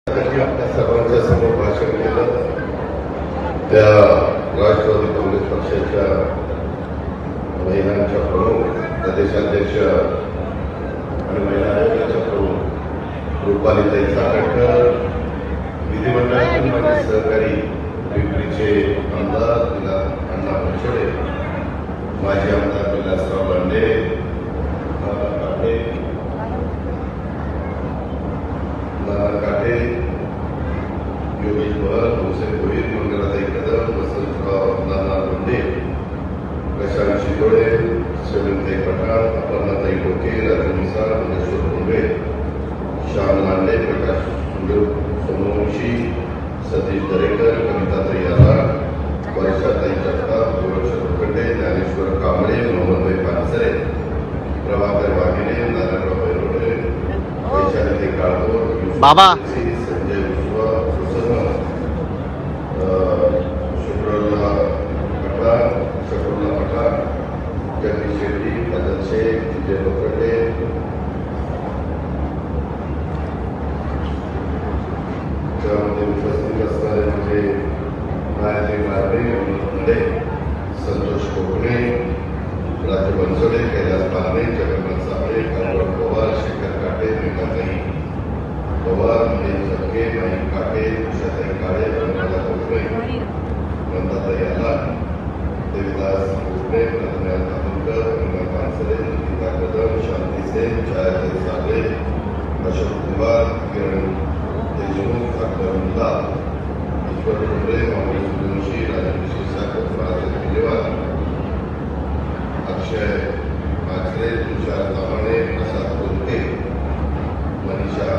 आपल्या सर्वांच्या समोर भाषण केलं त्या राष्ट्रवादी काँग्रेस पक्षाच्या महिलांच्या प्रमुख प्रदेशाध्यक्ष आणि महिला आयोगाच्या प्रमुख रुपालीताई चाकणकर, विधिमंडळातील माझे सहकारी पिंपरीचे आमदार अण्णा बनसोडे, माजी आमदार विलासराव लांडे, काटे, योगेश भर, हुसेन भोईर, मंगलाताई कदम, वसंतराव नाना लोंढे, प्रशांत शितोळे, शैलेंद्रताई पठाण, अपर्णाताई डोके, राजू मिसाळ, महेश्वर भोंगे, श्याम लांडे, प्रकाश सोमवंशी, सतीश दरेकर, कविताताई आराड, वर्षाताई जगताप, गोरक्षर उकंडे, ज्ञानेश्वर कांबळे, मोहम्मदभाई पानसरे, प्रभाकर वाघिणे, नारायणराव बैरोडे, वैशालीताई काळभोर, बाबा संजय विश्व, शुक्रला पठाण, जगदीश शेट्टी, फजल शेख, विजय लोखंडे, त्यामध्ये उपस्थित असणारे म्हणजे मायादेवी मारडे, संतोष कोकणे, राजू बनसोडे, कैलास पारणे, जगन्नाथ साबळे, काळूराव पवार, शेखर काटे, मेघाताई पवार, महेश झपके, महेश काटे, उषाताई काळे, रंगाला कोकणे, नंदाताई आलाड, देविदास कोकणे, रत्नाल तांदूळकर, रंगा पानसरे, निकिता कदम, शांती सेन, छायाताई साबळे, अशोक कुमार, किरण देशमुख, अकबर मुल्ला, ईश्वर डोंगरे, माऊली सूर्यवंशी, राजेंद्र क्षीरसागर, फराज केलेवार, अक्षय माचरे, तुषार तामाणे, प्रसाद कोलते, मनीषा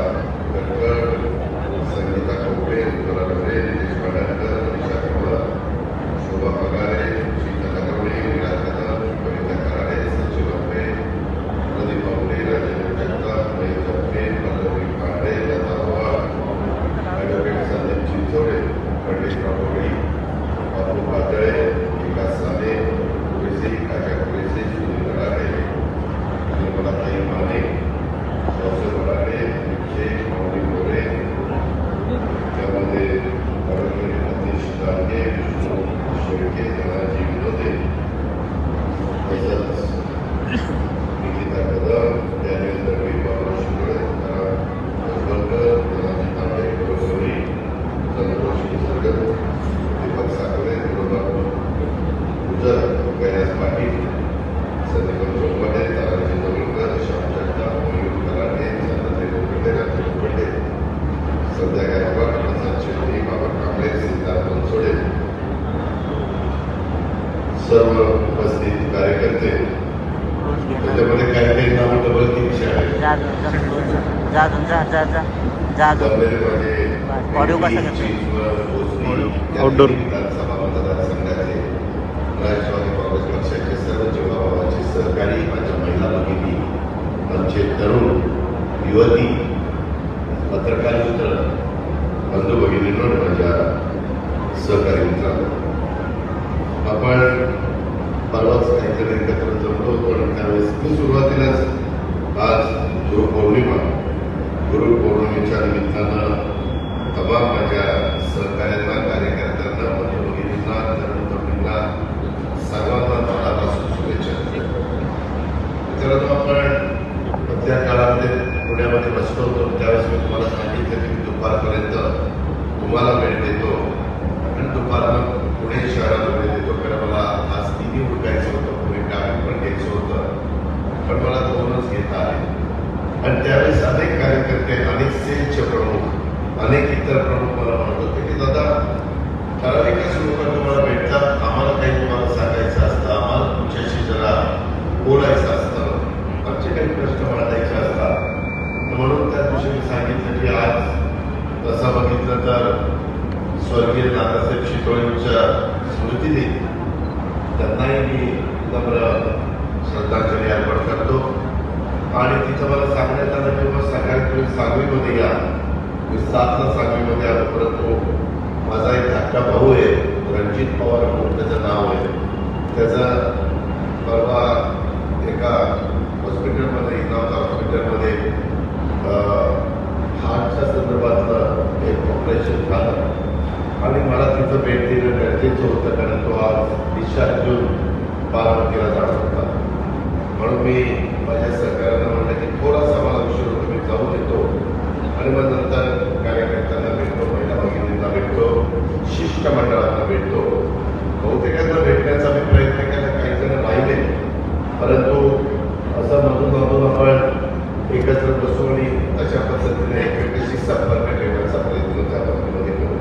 गडकड, संगीता कोपे, उत्तरा डोंगरे, नितेश पाडळकर, मनीषा पवार, शोभा पगारे, शीतल अगवणे, विराज कदम, कविता कराडे, सचिन अप्पे, प्रदीप अवडे, राजेंद्र जगताप, महेश झपके, पल्लवी पांडे, लता पवार, ॲडव्होकेट संदीप चिंचोडे, पंडित राठोडी, बापू पातळे, विकास साने, कुरेशी, काका कुरेशी, सुनील गडारे, निर्मलाताई माने, सौसर गडारे, शेख माऊली मोरे, त्यामध्ये सतीश दांडे, विष्णू शेळके, धनाजी विनोदे, तसंच निकिता कदम, डॅनियल दळवी, बाबा शिंदे, भजबळकर, धनाजी तांबे, गोरगौरी, संतोष निसर्ग, दीपक साखरे, गुरुबाबू गुजर, कैलास पाटील, संदीपन चौपाटे, ताराजी जवळकर, श्याम जगताप, मयूर कराटे, संताजी लोखंडे, राजू लोखंडे, संध्या गायकवाड, प्रसाद शेट्टी, बाबा कांबळे, सिद्धार्थ बनसोडे, सर्व उपस्थित कार्यकर्ते, त्याच्यामध्ये काही काही नाव डबल ती विषय आहे. आउटडोर विधानसभा मतदारसंघाचे राष्ट्रवादी काँग्रेस पक्षाचे सर्व जीवाभावाचे सहकारी, माझ्या महिला भगिनी, आमचे तरुण युवती, पत्रकार मित्र, बंधू भगिनींनो, माझ्या सहकारी मित्रांनो, आपण परवाच काहीतरी एकत्र जमलो होतो आणि त्यावेळेस मी सुरुवातीलाच आज गुरुपौर्णिमेच्या निमित्तानं तमाम माझ्या सहकार्यांना, कार्यकर्त्यांना, बंधू भगिनींना, तरुण तरुणींना सर्वांना मनापासून शुभेच्छा देतो. मित्रांनो, आपण त्या काळामध्ये पुण्यामध्ये बसलो होतो त्यावेळेस मी तुम्हाला सांगितलं की मी दुपारपर्यंत तुम्हाला वेळ देतो आणि दुपारनं पुणे शहराला वेळ देतो, कारण मला आज तिन्ही उडकायचं होतं, पुणे ट्रॅफिक पण घ्यायचं होतं, पण मला दोनच घेता आले. आणि त्यावेळेस अनेक कार्यकर्ते, अनेक सेलचे प्रमुख, अनेक इतर प्रमुख मला म्हणत होते की दादा, ठराविकच लोक तुम्हाला भेटतात, आम्हाला काही तुम्हाला सांगायचं असतं, आम्हाला तुमच्याशी जरा बोलायचं असतं, आमचे काही प्रश्न मांडायचे असतात. म्हणून त्या दिवशी मी सांगितलं की आज तसं बघितलं तर स्वर्गीय नानासाहेब शितोळेंच्या स्मृतीने त्यांनाही मी नम्र श्रद्धांजली अर्पण करतो. आणि तिथं मला सांगण्यात आलं की मग सकाळी तुम्ही सांगलीमध्ये या. मी 7ला सांगलीमध्ये आलो, परंतु माझा एक धाकटा भाऊ आहे, रणजित पवार म्हणून त्याचं नाव आहे, त्याचं परवा एका हॉस्पिटलमध्ये, इनामदार हॉस्पिटलमध्ये हार्टच्या संदर्भातलं आणि मला तिथं भेट देणं गरजेचं होतं, कारण तो आज डिस्चार्ज घेऊन बारामतीला जाणार होता. म्हणून मी माझ्या सहकार्यांना म्हटलं की थोडासा मला उशीर होतो, मी जाऊन येतो आणि मग नंतर कार्यकर्त्यांना भेटतो, महिला भगिनींना भेटतो, शिष्टमंडळांना भेटतो. बहुतेकांना भेटण्याचा मी प्रयत्न केला, काही जण राहिले, परंतु असं मधून आपण एकत्र बसू आणि अशा पद्धतीने एकमेकांशी संपर्क ठेवण्याचा प्रयत्न त्या बाबतीमध्ये करू.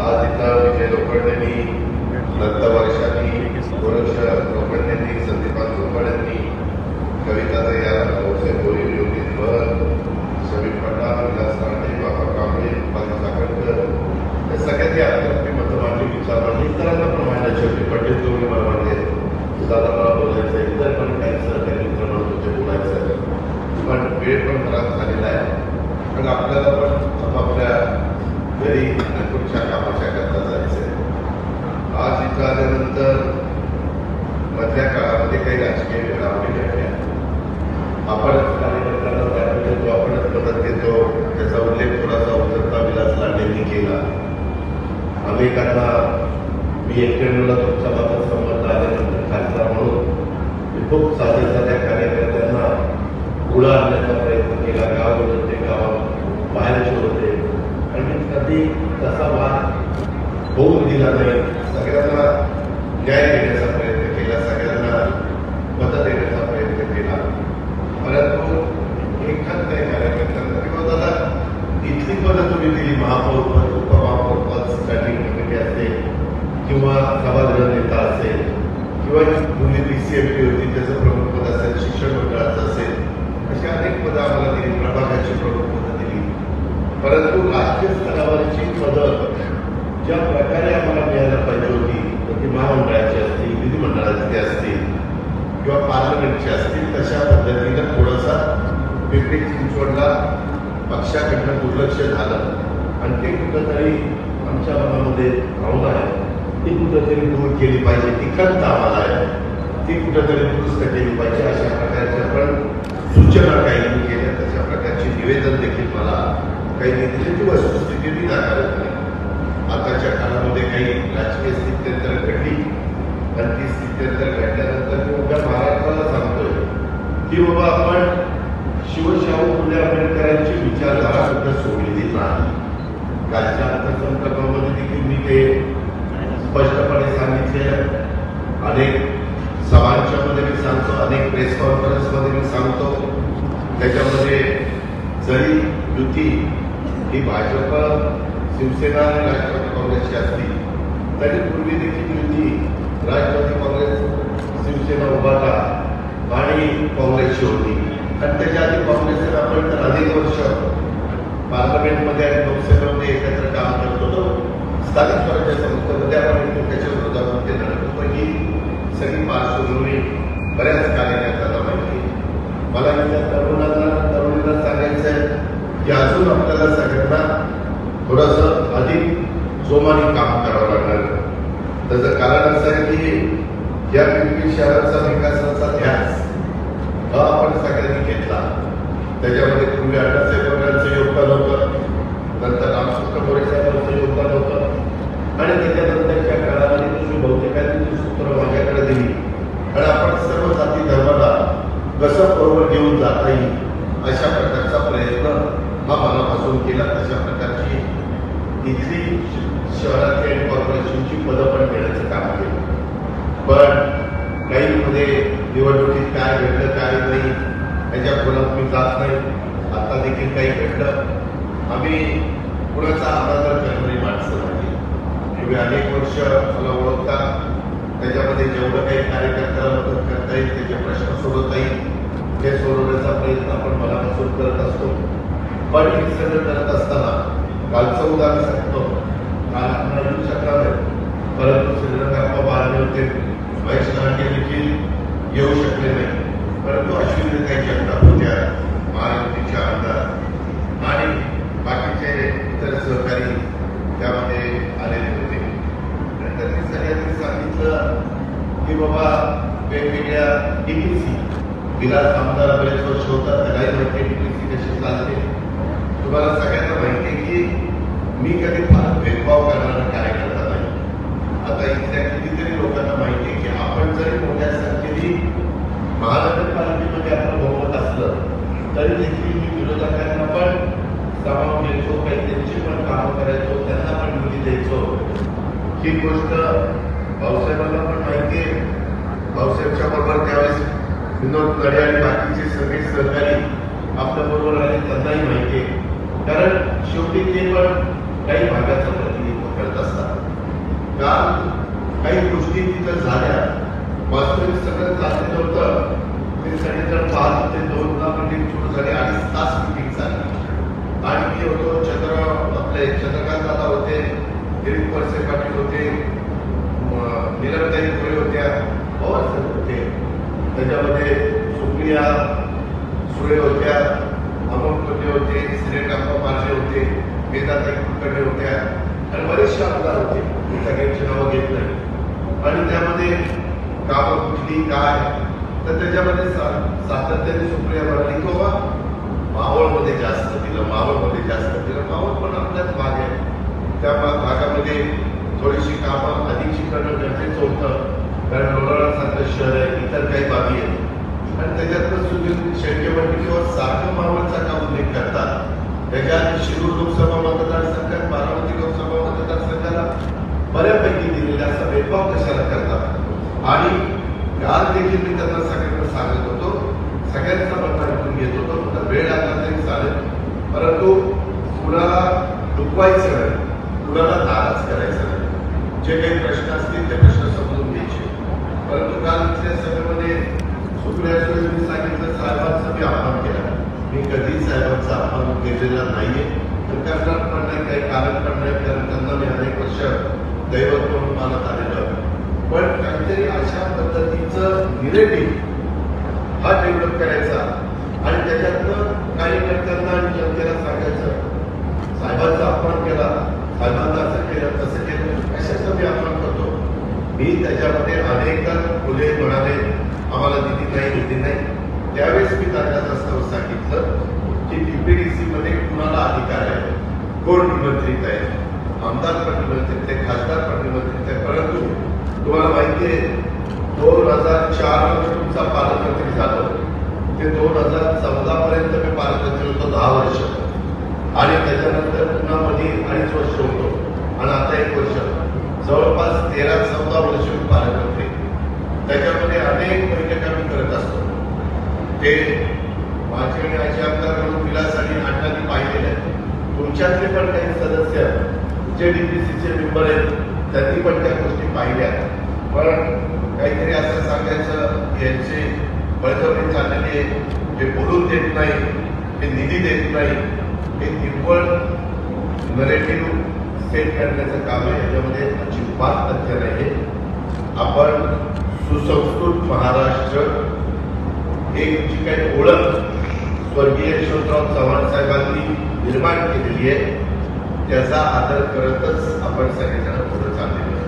आज इथं विजय लोखंडेंनी, दत्त वर्षांनी, गोरक्ष लोखंडेंनी, संदीपान लोखंडेंनी, कविता दयाल, गौसे गोरी, योगी भर, शबीर पठाण, विलास राणे, बाबा कांबळे, पाली चाकणकर या सगळ्यांनी आपली मतं मांडली, विचार मांडले. इतरांना पण मांडले, शेवटी पंडित गौरी मला म्हणले दादा मला बोलायचं आहे, इतर पण काही सहकारी मित्र म्हणत होते बोलायचं आहे, पण वेळ पण खराब झालेला आहे. आणि आपल्याला पण आपापल्या घरी नकुलच्या कामाच्या करता जायचं आहे. आज इथं आल्यानंतर मधल्या काळामध्ये काही राजकीय घडामोडी घडल्या. आपणच कार्यकर्त्यांना दाखवून देतो, आपणच मदत देतो, त्याचा उल्लेख थोडासा उतरता विलास लांडेंनी केला. अनेकांना मी 91ला तुमच्या बाबत संबंध आल्यानंतर खासदार म्हणून मी खूप साध्या साध्या कार्यकर्त्यांना पुढं आणण्याचा प्रयत्न केला. गाव होते, गाव बाहेरचे होते आणि कधी तसा वाद होऊन दिला नाही. सगळ्यांना न्याय देण्याचा प्रयत्न केला, सगळ्यांना मदत देण्याचा प्रयत्न केला. परंतु एखाद काही कार्यकर्त्यांना किंवा दादा इथली पदं तुम्ही दिली, महापौर पद, उपमहापौर पद, स्टँडिंग कमिटी असेल किंवा सभागृह नेता असेल किंवा पूर्वी PCMP होती त्याचं प्रमुख पद असेल, शिक्षण मंडळाचं असेल, अशी अनेक पदं आम्हाला दिली, प्रभागाची प्रमुख पदं दिली. परंतु राज्य स्तरावरची पदं ज्या प्रकारे आम्हाला मिळायला पाहिजे होती, ती महामंडळाची असतील, विधिमंडळाची असतील किंवा पार्लमेंटची असतील, तशा पद्धतीनं थोडासा पिंपरी चिंचवडला पक्षाकडनं दुर्लक्ष झालं आणि ते कुठंतरी आमच्या मनामध्ये राहून आहे, ती कुठंतरी दूर केली पाहिजे. ती खंत आम्हाला आहे, ती कुठंतरी दुरुस्त केली पाहिजे. अशा प्रकारच्या पण सूचना काही केल्या, तशा प्रकारचे निवेदन देखील मला काही दिली. ती वस्तुस्थिती मी नाकारत नाही. आताच्या काळामध्ये काही राजकीय स्थित्यंतर घडली आणि ती स्थित्यंतर घडल्यानंतर मी उद्या महाराष्ट्राला सांगतोय की बाबा आपण शिवशाहू फुले आंबेडकरांची विचारधारा सुद्धा सोडलेली नाही. कालच्या अर्थसंकल्पामध्ये देखील मी ते स्पष्टपणे सांगितले. अनेक सभांच्या मध्ये मी सांगतो, अनेक प्रेस कॉन्फरन्समध्ये मी सांगतो. त्याच्यामध्ये जरी युती ही भाजप, शिवसेना आणि राष्ट्रवादी काँग्रेसची असली तरी पूर्वी देखील युती राष्ट्रवादी काँग्रेस, शिवसेना, उभाटा आणि काँग्रेसची होती. आणि त्याच्या आधी काँग्रेसने आपण तर अनेक वर्ष पार्लमेंटमध्ये आणि लोकसभेमध्ये एकत्र काम करत होतो. स्थानिक स्वराज्य संस्थेमध्ये आपण त्याच्या विरोधामध्ये लढत होतो. ही सगळी पार्श्वभूमी बऱ्याच कार्यकर्त्यांना माहिती. मला त्या तरुणींना सांगायचं आहे की अजून आपल्याला सगळ्यांना थोडंसं अधिक जोमाने काम करावं लागणार. त्याचं कारण असं आहे की या पिंपरी शहराचा विकासाचा ध्यास आपण सगळ्यांनी घेतला. त्याच्यामध्ये पूर्वी अण्णासाहेब वडिलांचं योगदान होतं, नंतर रामकृष्ण मोरे साहेबांचं योगदान होतं आणि त्याच्यानंतरच्या काळामध्ये तुम्ही बहुतेकांनी जी सूत्र माझ्याकडे दिली आणि आपण सर्व जाती धर्माला कसं बरोबर घेऊन जाता येईल अशा प्रकारचा प्रयत्न हा मनापासून केला. तशा प्रकारची इथली शहरातली आणि कॉर्पोरेशनची पदं पण देण्याचं काम केलं. पण काही मध्ये निवडणुकीत काय घडलं काय नाही त्याच्या खोलात मी जात नाही. आता देखील काही घडलं. आम्ही कुणाचा आदर करणारी माणसं नाही. तुम्ही अनेक वर्ष मला ओळखता. त्याच्यामध्ये जेवढं काही कार्यकर्त्याला मदत करता येईल, त्याचे प्रश्न सोडवता येईल, ते सोडवण्याचा प्रयत्न आपण मनापासून करत असतो. पण हे सगळं करत असताना कालचं उदाहरण सांगतो. काल आपण येऊ शकणार नाही, परंतु श्रीरंगाप्पा बाळाने होते, महेश लांडे देखील येऊ शकले नाही, परंतु अश्विनी काही जगताप होत्या, महायुतीच्या आमदार आणि बाकीचे इतर सहकारी त्यामध्ये आलेले होते. नंतर मी सगळ्यांनी सांगितलं की बाबा वेगवेगळ्या DPC विलास आमदार बरेच वर्ष होतात, त्यालाही माहिती DPC कशी चालते. तुम्हाला सगळ्यांना माहिती आहे की मी कधी फार भेदभाव करणारा कार्यकर्ता नाही. आता इथल्या कितीतरी लोकांना माहिती आहे की आपण जरी मोठ्या संख्येने महानगरपालिकेमध्ये आपलं बहुमत असलं तरी देखील मी विरोधकांना पण सामावून घ्यायचो, काही त्यांची पण कामं करायचो, त्यांना पण निधी द्यायचो. ही गोष्ट भाऊसाहेबांना पण माहिती आहे. भाऊसाहेबच्या बरोबर त्यावेळेस विनोद कडे आणि बाकीचे सगळे सहकारी आपल्या बरोबर आले त्यांनाही माहिती आहे. कारण शेवटी ते पण काही भागाचं प्रतिनिधित्व करत असतात. काल काही गोष्टी तिथं झाल्या, वास्तविक सगळं चालत नव्हतं. ते सगळेजण 5 ते 2ला मीटिंग सुरू झाली, 2.5 तास मीटिंग झाली. आणि मी होतो, आपले चंद्रकांत दादा होते, दिलीप वळसे पाटील होते, नीलमताई कोळे होत्या, पवार साहेब होते, त्याच्यामध्ये सुप्रिया सुळे होत्या, अमोल कोल्हे होते, श्रीकांत पारसे होते, वेदाताई कुलकर्णी होत्या आणि बरेचसे आमदार होते. सगळ्यांची नावं घेत नाही. आणि त्यामध्ये कामं कुठली काय तर त्याच्यामध्ये सातत्याने सुप्रिया म्हणाली की बाबा मावळमध्ये जास्त दिलं, मावळमध्ये जास्त दिलं. मावळ पण आपल्याच भाग आहे. त्या भागामध्ये थोडीशी कामं अधिकची करणं गरजेचं होतं. कारण लोणावळासारखं शहर आहे, इतर काही बाबी आहेत. आणि त्याच्यातनं सुनील शेळके म्हणते किंवा सारखं मावळचा का उल्लेख करतात. त्याच्यात शिरूर लोकसभा मतदारसंघात, बारामती लोकसभा मतदारसंघाला बऱ्यापैकी दिलेला असा भेदभाव कशाला करतात. आणि काल देखील मी त्यांना सगळ्यांना सांगत होतो, सगळ्यांचा मत ऐकून घेत होतो. तर वेळ लागला तरी चालेल, परंतु कुणाला दुखवायचं नाही, कुणाला नाराज करायचं नाही. जे काही प्रश्न असतील ते प्रश्न समजून घ्यायचे. परंतु काल इथल्या सभेमध्ये सुप्रिया सुळे मी सांगितलं साहेबांचा मी अपमान केला. मी कधीच साहेबांचा अपमान केलेला नाहीये, करणार पण नाही, काही कारण पण नाही. कारण त्यांना मी अनेक वर्ष दैवत म्हणून मानत आलेलं. पण काहीतरी अशा पद्धतीचं निरेटिव्ह हा डेव्हलप करायचा आणि त्याच्यातनं कार्यकर्त्यांना आणि जनतेला सांगायचं साहेबांचा अपमान केला, साहेबांना असं केलं तसं केलं, कशाचा मी अपमान करतो. मी त्याच्यामध्ये अनेकदा फुले म्हणाले आम्हाला निधी नाही. त्यावेळेस मी कारणास्तव सांगितलं की डीपीडीसी मध्ये कुणाला अधिकार आहे, कोण निमंत्रित आहे, आमदार पण निमंत्रित आहे, खासदार पण निमंत्रित आहे. परंतु तुम्हाला माहिती आहे 2004 मध्ये तुमचा पालकमंत्री झालं, ते 2014 पर्यंत मी पालकमंत्री होतो, 10 वर्ष. आणि त्याच्यानंतर पुन्हा मध्ये 2.5 वर्ष होतो आणि आता 1 वर्ष, जवळपास 13-14 वर्ष मी पालकमंत्री. त्याच्यामध्ये अनेक बैठका मी करत असतो. ते माझे आणि आजी आमदार म्हणून विलास आणि अण्णांनी पाहिलेले आहेत. तुमच्यातले पण काही सदस्य जे डीपीसीचे मेंबर आहेत त्यांनी पण त्या गोष्टी पाहिल्या. पण काहीतरी असं सांगायचं यांची बळजबरी चाललेली आहे, हे बोलून देत नाही, हे निधी देत नाही, हे निव्वळ नरेटिव्ह सेट करण्याचं काम आहे. याच्यामध्ये अजिबात तथ्य नाही. आपण सुसंस्कृत महाराष्ट्र एक जी काही ओळख स्वर्गीय यशवंतराव चव्हाण साहेबांनी निर्माण केलेली आहे त्याचा आदर करतच आपण सगळेजण पुढे चाललेलो आहे.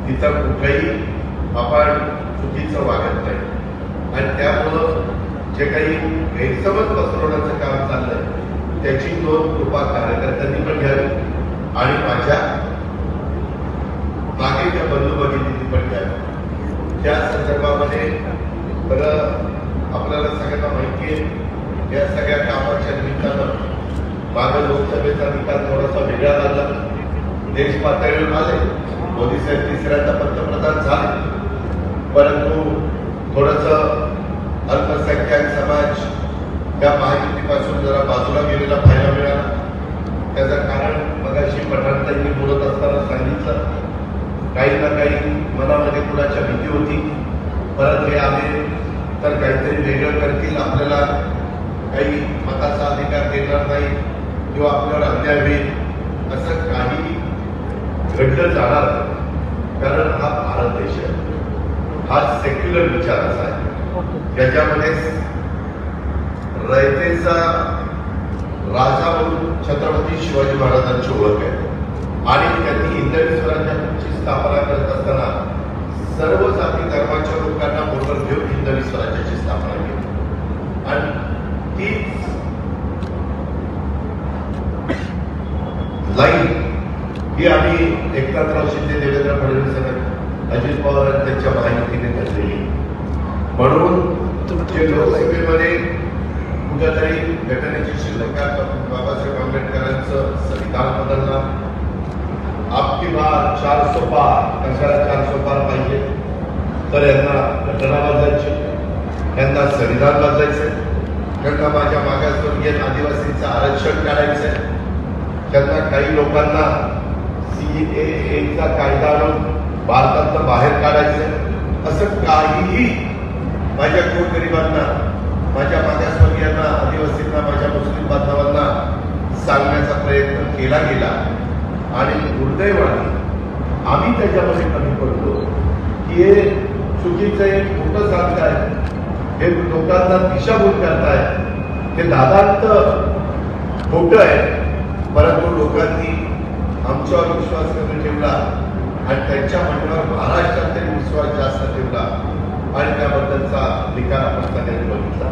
तिथं कुठेही आपण चुकीचं वागत नाही. आणि त्यामुळं जे काही गैरसमज पसरवण्याचं काम चाललंय त्याची नोंद कृपा कार्यकर्त्यांनी पण घ्यावी आणि माझ्या मागेच्या बंधू भगिनींनी पण घ्यावी. त्या संदर्भामध्ये बरं आपल्याला सगळ्यांना माहिती आहे या सगळ्या कामाच्या निमित्तानं मागे लोकसभेचा निकाल थोडासा वेगळा लागला. देश पातळीवर आले, मोदी साहेब 3ऱ्यांदा पंतप्रधान झाले, परंतु थोडंसं अल्पसंख्याक समाज त्या महायुतीपासून जरा बाजूला गेलेला पाहायला मिळाला. त्याचं कारण मगाशी पठाणताईंनी बोलत असताना सांगितलं, काही ना काही मनामध्ये कुणाच्या भीती होती. परत हे आले तर काहीतरी वेगळं करतील, आपल्याला काही मताचा अधिकार देणार नाही किंवा आपल्यावर अन्याय होईल, असं काही घडलं जाणार नाही. कारण हा भारत देश आहे, हा सेक्युलर विचाराचा आहे, ज्याच्यामध्ये रयतेचा राजा म्हणून छत्रपती शिवाजी महाराजांची ओळख आहे. आणि त्यांनी हिंदवी स्वराज्याची स्थापना करत असताना सर्व जाती धर्माच्या लोकांना बरोबर घेऊन हिंदवी स्वराज्याची स्थापना केली. आणि ती लाईन ही आम्ही एकनाथराव शिंदे, देवेंद्र फडणवीस, अजित पवार त्यांच्या माहितीने ठरलेली. म्हणून लोकसभेमध्ये कुठेतरी घटनेची शिल्लक बाबासाहेब आंबेडकरांचं संविधान बदलणार. आपकी बार 400 पार, कशाला 400 पार पाहिजे? तर यांना घटना बदलायची, यांना संविधान बदलायचं, त्यांना माझ्या मागासवर्गीय आदिवासींचं आरक्षण काढायचंय, त्यांना काही लोकांना CAA कायदा आणून भारतातनं बाहेर काढायचं. असं काहीही माझ्या गोरगरिबांना, माझ्या मागासवर्गीयांना, आदिवासींना, माझ्या मुस्लिम बांधवांना सांगण्याचा प्रयत्न केला गेला. आणि दुर्दैवाने आम्ही त्याच्यामध्ये कमी पडतो की हे चुकीचं एक खोटं सांगताय, हे लोकांना दिशाभूल करताय. हे दादांत खोटं आहे, परंतु लोकांनी आमच्यावर विश्वास कमी ठेवला आणि त्यांच्या म्हणण्यावर महाराष्ट्रात तरी विश्वास जास्त ठेवला आणि त्याबद्दलचा निकाल आपण सगळ्यांनी बघितला.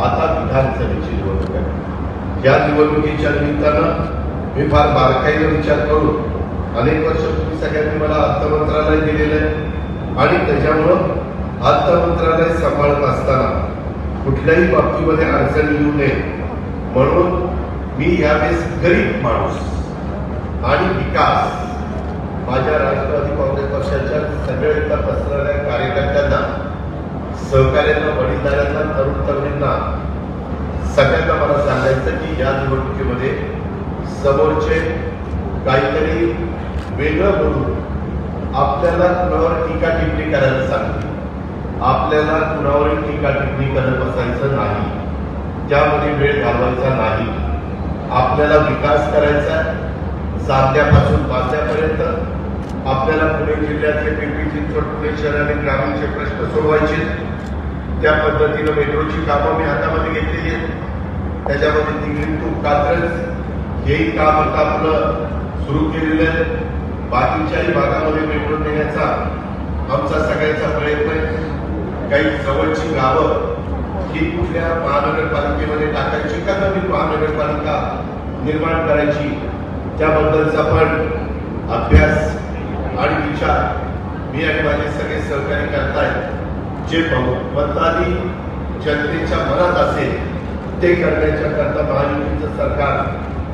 आता विधानसभेची निवडणूक आहे. या निवडणुकीच्या निमित्तानं मी फार बारकाईने विचार करून अनेक वर्ष तुम्ही सगळ्यांनी मला अर्थ मंत्रालय दिलेलं आहे आणि त्याच्यामुळं अर्थ मंत्रालय सांभाळत असताना कुठल्याही बाबतीमध्ये अडचण येऊ नये म्हणून मी यावेळेस गरीब माणूस आणि विकास माझ्या राष्ट्रवादी काँग्रेस पक्षाच्या सगळ्या पसरणाऱ्या कार्यकर्त्यांना, सहकार्यांना, वडीलधाऱ्यांना, तरुण तरुणींना सगळ्यांना मला सांगायचं की या निवडणुकीमध्ये समोरचे काहीतरी वेगळं बोलून आपल्याला कुणावर टीका टिप्पणी करायला सांगते. आपल्याला कुणावरही टीका टिप्पणी करत बसायचं नाही, त्यामध्ये वेळ घालवायचा नाही. आपल्याला विकास करायचा, साध्यापासून बांध्यापर्यंत. आपल्याला पुणे जिल्ह्यातले पिंपरी चिंचवड, पुणे शहर आणि ग्रामीणचे प्रश्न सोडवायचे. त्या पद्धतीनं मेट्रोची कामं मी हातामध्ये घेतलेली आहेत. त्याच्यामध्ये दिंगरी टू कात्रज हेही काम आता आपलं सुरू केलेलं आहे. बाकीच्याही भागामध्ये मेट्रो देण्याचा आमचा सगळ्यांचा प्रयत्न आहे. काही जवळची गावं ही कुठल्या महानगरपालिकेमध्ये टाकायची का नवीन महानगरपालिका निर्माण करायची, त्याबद्दलचा पण अभ्यास आणि विचार मी आणि माझे सगळे सहकारी करतायत. जे बहुमताने जनतेच्या मनात असेल ते करण्याच्या करता महायुतीचं सरकार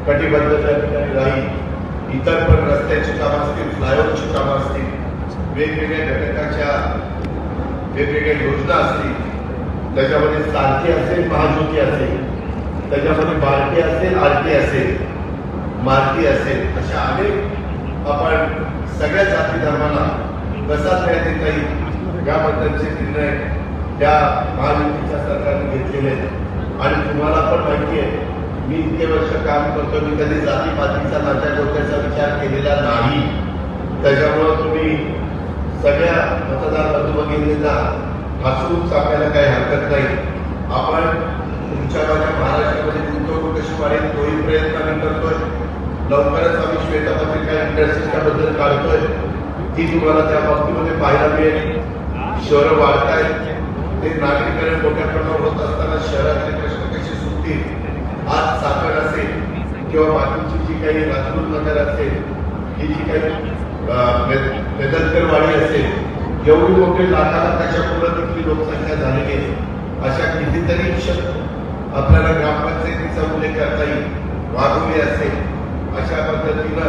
कटिबद्ध त्या ठिकाणी राहील. इतर पण रस्त्याची कामं असतील, फ्लायओव्हरची कामं असतील, वेगवेगळ्या घटकाच्या वेगवेगळ्या योजना असतील, त्याच्यामध्ये सारथी असेल, महाज्योती असेल, त्याच्यामध्ये बार्टी असेल, आरटी असेल, मारुती असेल, अशा अनेक आपण सगळ्या जाती धर्माला कसा न्याय देता येईल याबद्दलचे निर्णय त्या महायुतीच्या सरकारने घेतलेले आहेत. आणि तुम्हाला पण माहिती आहे मी इतके वर्ष काम करतो, मी कधी जातीपातीचा नात्या डोक्याचा विचार केलेला नाही. त्याच्यामुळं तुम्ही सगळ्या मतदार बंधू भगिनींना हसून सांगायला काही हरकत नाही. आपण तुमच्या माझ्या महाराष्ट्रामध्ये गुंतवणूक कशी वाढेल तोही प्रयत्न आम्ही करतोय. लवकरच आम्ही श्वेतपत्रिका इंडस्ट्रीजच्याबद्दल काढतोय, ती तुम्हाला त्या बाबतीमध्ये पाहायला मिळेल. शहरं वाढतायत, ते नागरीकरण मोठ्या प्रमाणावर होत असताना शहरातले प्रश्न कसे सुटतील. आज साखर असेल किंवा बाकीची जी काही राजूर नगर असेल, ही जी काही बेदलकरवाडी असेल, एवढी मोठी लाखाला त्याच्या पुढे तिथली लोकसंख्या झालेली आहे. अशा कितीतरी आपल्याला ग्रामपंचायतीचा उल्लेख करता येईल. वाघोली असेल, अशा पद्धतीनं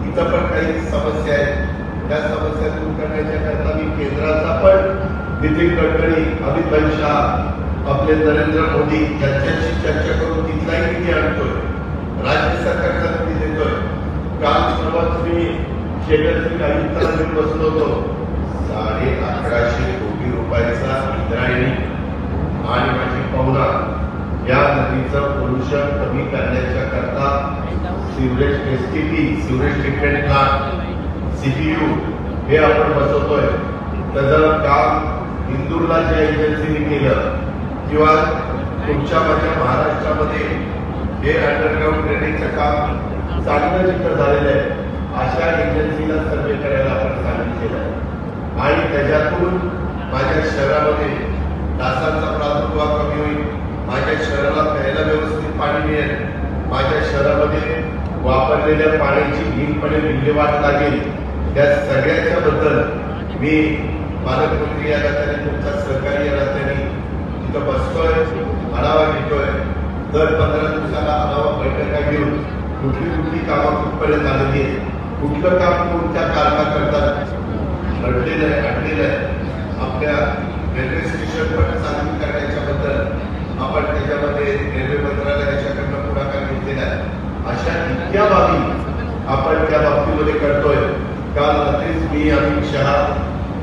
इथं पण काही समस्या आहेत. त्या समस्या दूर करण्याच्या करता मी केंद्राचा पण नितीन गडकरी, अमित भाई शाह, आपले नरेंद्र मोदी यांच्याशी चर्चा करून तिथलाही निधी आणतोय, राज्य सरकारचा निधी देतोय. काल परवाच मी शेतकरी आयुक्तांना घेऊन बसलो होतो. 1150 कोटी रुपयाचा इंद्रायणी आणि माझी पवना या नदीचं पोल्युशन कमी करण्याच्या करता sewerage STP, sewerage treatment plant, CPU हे आपण बसवतोय. त्याचं काम इंदूरला ज्या एजन्सीने केलं किंवा तुमच्या माझ्या महाराष्ट्रामध्ये हे अंडरग्राऊंड ड्रेनेजचं काम चांगलं जिथं झालेलं आहे अशा एजन्सीला सर्वे करायला आपण सांगितलेलं आहे. आणि त्याच्यातून माझ्या शहरामध्ये डासांचा प्रादुर्भाव कमी होईल, माझ्या शहराला प्यायला व्यवस्थित पाणी मिळेल, माझ्या शहरामध्ये वापरलेल्या पाण्याची नीटपणे विल्हेवाट लागेल, या सगळ्याच्या बद्दल मी पालकमंत्री या नात्याने, तुमचा सहकारी या नात्याने तिथं बसतोय, आढावा घेतोय. दर 15 दिवसाला आढावा बैठका घेऊन कुठली कामं कुठपर्यंत आलेली आहे, कुठलं काम कोणत्या कारणाकरता अडलेलं आहे. आपल्या रेल्वे स्टेशन पण चालू करण्याच्या बद्दल आपण त्याच्यामध्ये रेल्वे मंत्रालयाच्याकडनं पुढाकार घेतलेला आहे. अशा इतक्या बाबी आपण त्या बाबतीमध्ये करतोय. काल रात्रीच मी अमित शहा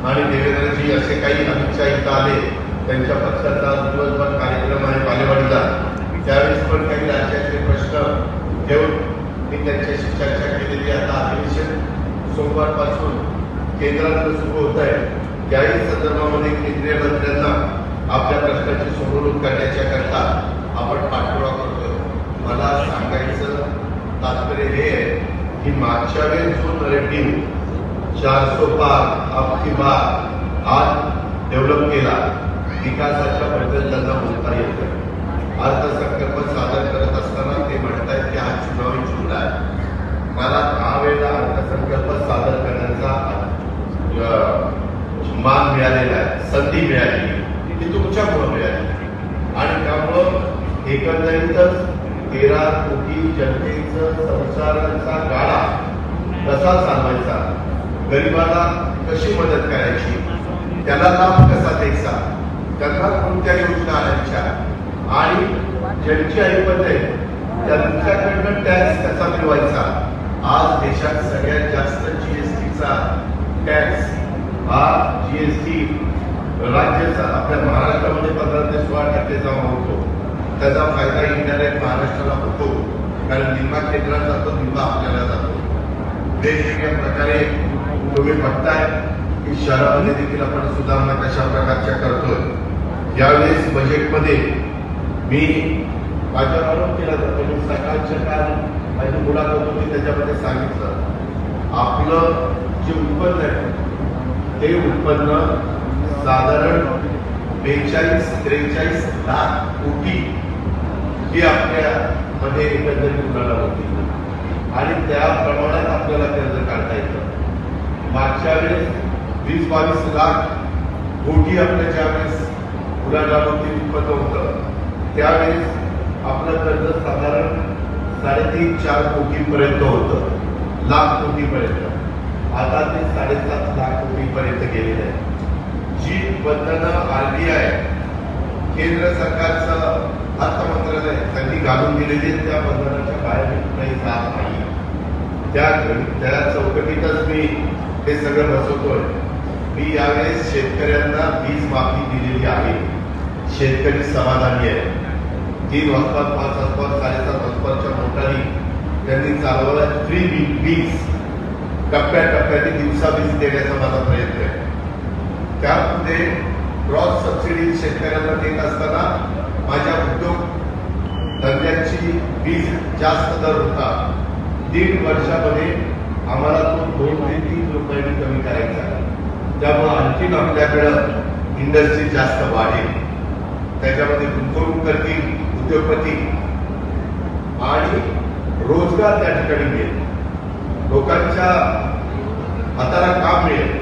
आणि देवेंद्रजी असे काही अमित शहा इथं आले, त्यांच्या पक्षाचा दिवसभर कार्यक्रम आहे बालेवाडीला. त्यावेळेस पण काही राज्याचे प्रश्न घेऊन मी त्यांच्याशी चर्चा केलेली. आता अधिवेशन सोमवारपासून केंद्रात सुरू होत आहे, त्याही संदर्भामध्ये केंद्रीय मंत्र्यांना आपल्या प्रश्नाची सोडवणूक करण्याच्या करता आपण पाठपुरावा करतोय. मला सांगायचं तात्पर्य हे आहे की मागच्या वेळेस जो नरेटिव्ह 400 पार आपकी बात आज डेव्हलप केला, विकासाच्या बद्दल त्यांना बोलता येतं. अर्थसंकल्प सादर करत असताना ते म्हणतायत की हा चुनावी जिल्हा आहे. मला 10 वेळेला अर्थसंकल्प सादर करण्याचा मान मिळालेला आहे, संधी मिळाली, ती तुमच्यामुळे मिळाली. आणि त्यामुळं एकंदरीतच 13 कोटी जनतेचं संसाराचा गाडा कसा चालवायचा, गरिबाला कशी मदत करायची, त्याला लाभ कसा द्यायचा, त्यांना कोणत्या योजना आणायच्या, आणि ज्यांची ऐपत आहे त्यांच्याकडनं टॅक्स कसा मिळवायचा. आज देशात सगळ्यात जास्त जीएसटीचा टॅक्स हा जीएसटी राज्याचा आपल्या महाराष्ट्रामध्ये 15 ते 16% जमा होतो. त्याचा फायदा इंडिरेक्ट महाराष्ट्राला होतो, कारण निम्मा केंद्रात जातो, निम्मा आपल्याला जातो. वेगवेगळ्या प्रकारे तुम्ही बघताय की शहरामध्ये देखील आपण सुधारणा कशा प्रकारच्या करतोय. यावेळेस बजेटमध्ये मी माझ्यावर आरोप केला जातो, मी सकाळच्या काल माझी मुलाखत होती त्याच्यामध्ये सांगितलं आपलं जे उत्पन्न आहे ते उत्पन्न साधारण 42-43 लाख कोटी ही आपल्यामध्ये एकंदरीत उलाढाल होती, आणि त्या प्रमाणात आपल्याला कर्ज काढता येतं. मागच्या वेळेस 20-22 लाख कोटी आपल्या ज्यावेळेस उलाढाल होती, उत्पन्न होतं, त्यावेळेस आपलं कर्ज साधारण 3.5-4 कोटीपर्यंत होतं, लाख कोटीपर्यंत. आता ते 7.5 लाख कोटीपर्यंत गेलेलं आहे. जी बंधनं RBI केंद्र सरकारचं अर्थ मंत्रालय त्यांनी घालून दिलेली, त्या बंधनाच्या बाहेर काही जात नाही. त्या चौकटीतच मी हे सगळं बसवतोय. मी यावेळेस शेतकऱ्यांना वीज माफी दिलेली आहे. शेतकरी समाधानी आहे. 3 हॉस्पॉट, 5 हॉस्पॉट, 7.5 हॉस्पॉटच्या मोटारी त्यांनी चालवल्या. फ्री वीज टप्प्याटप्प्याने दिवसा वीज देण्याचा माझा प्रयत्न आहे. त्यामध्ये क्रॉस सबसिडी शेतकऱ्यांना देत असताना माझ्या उद्योग धंद्याची वीज जास्त दर होता. 1.5 वर्षामध्ये आम्हाला तो 2 ते 3 रुपयांनी कमी करायचा आहे. त्यामुळे आणखीन आपल्याकडं इंडस्ट्री जास्त वाढेल, त्याच्यामध्ये गुंतवणूक करतील उद्योगपती, आणि रोजगार त्या ठिकाणी मिळेल, लोकांच्या हाताला काम मिळेल.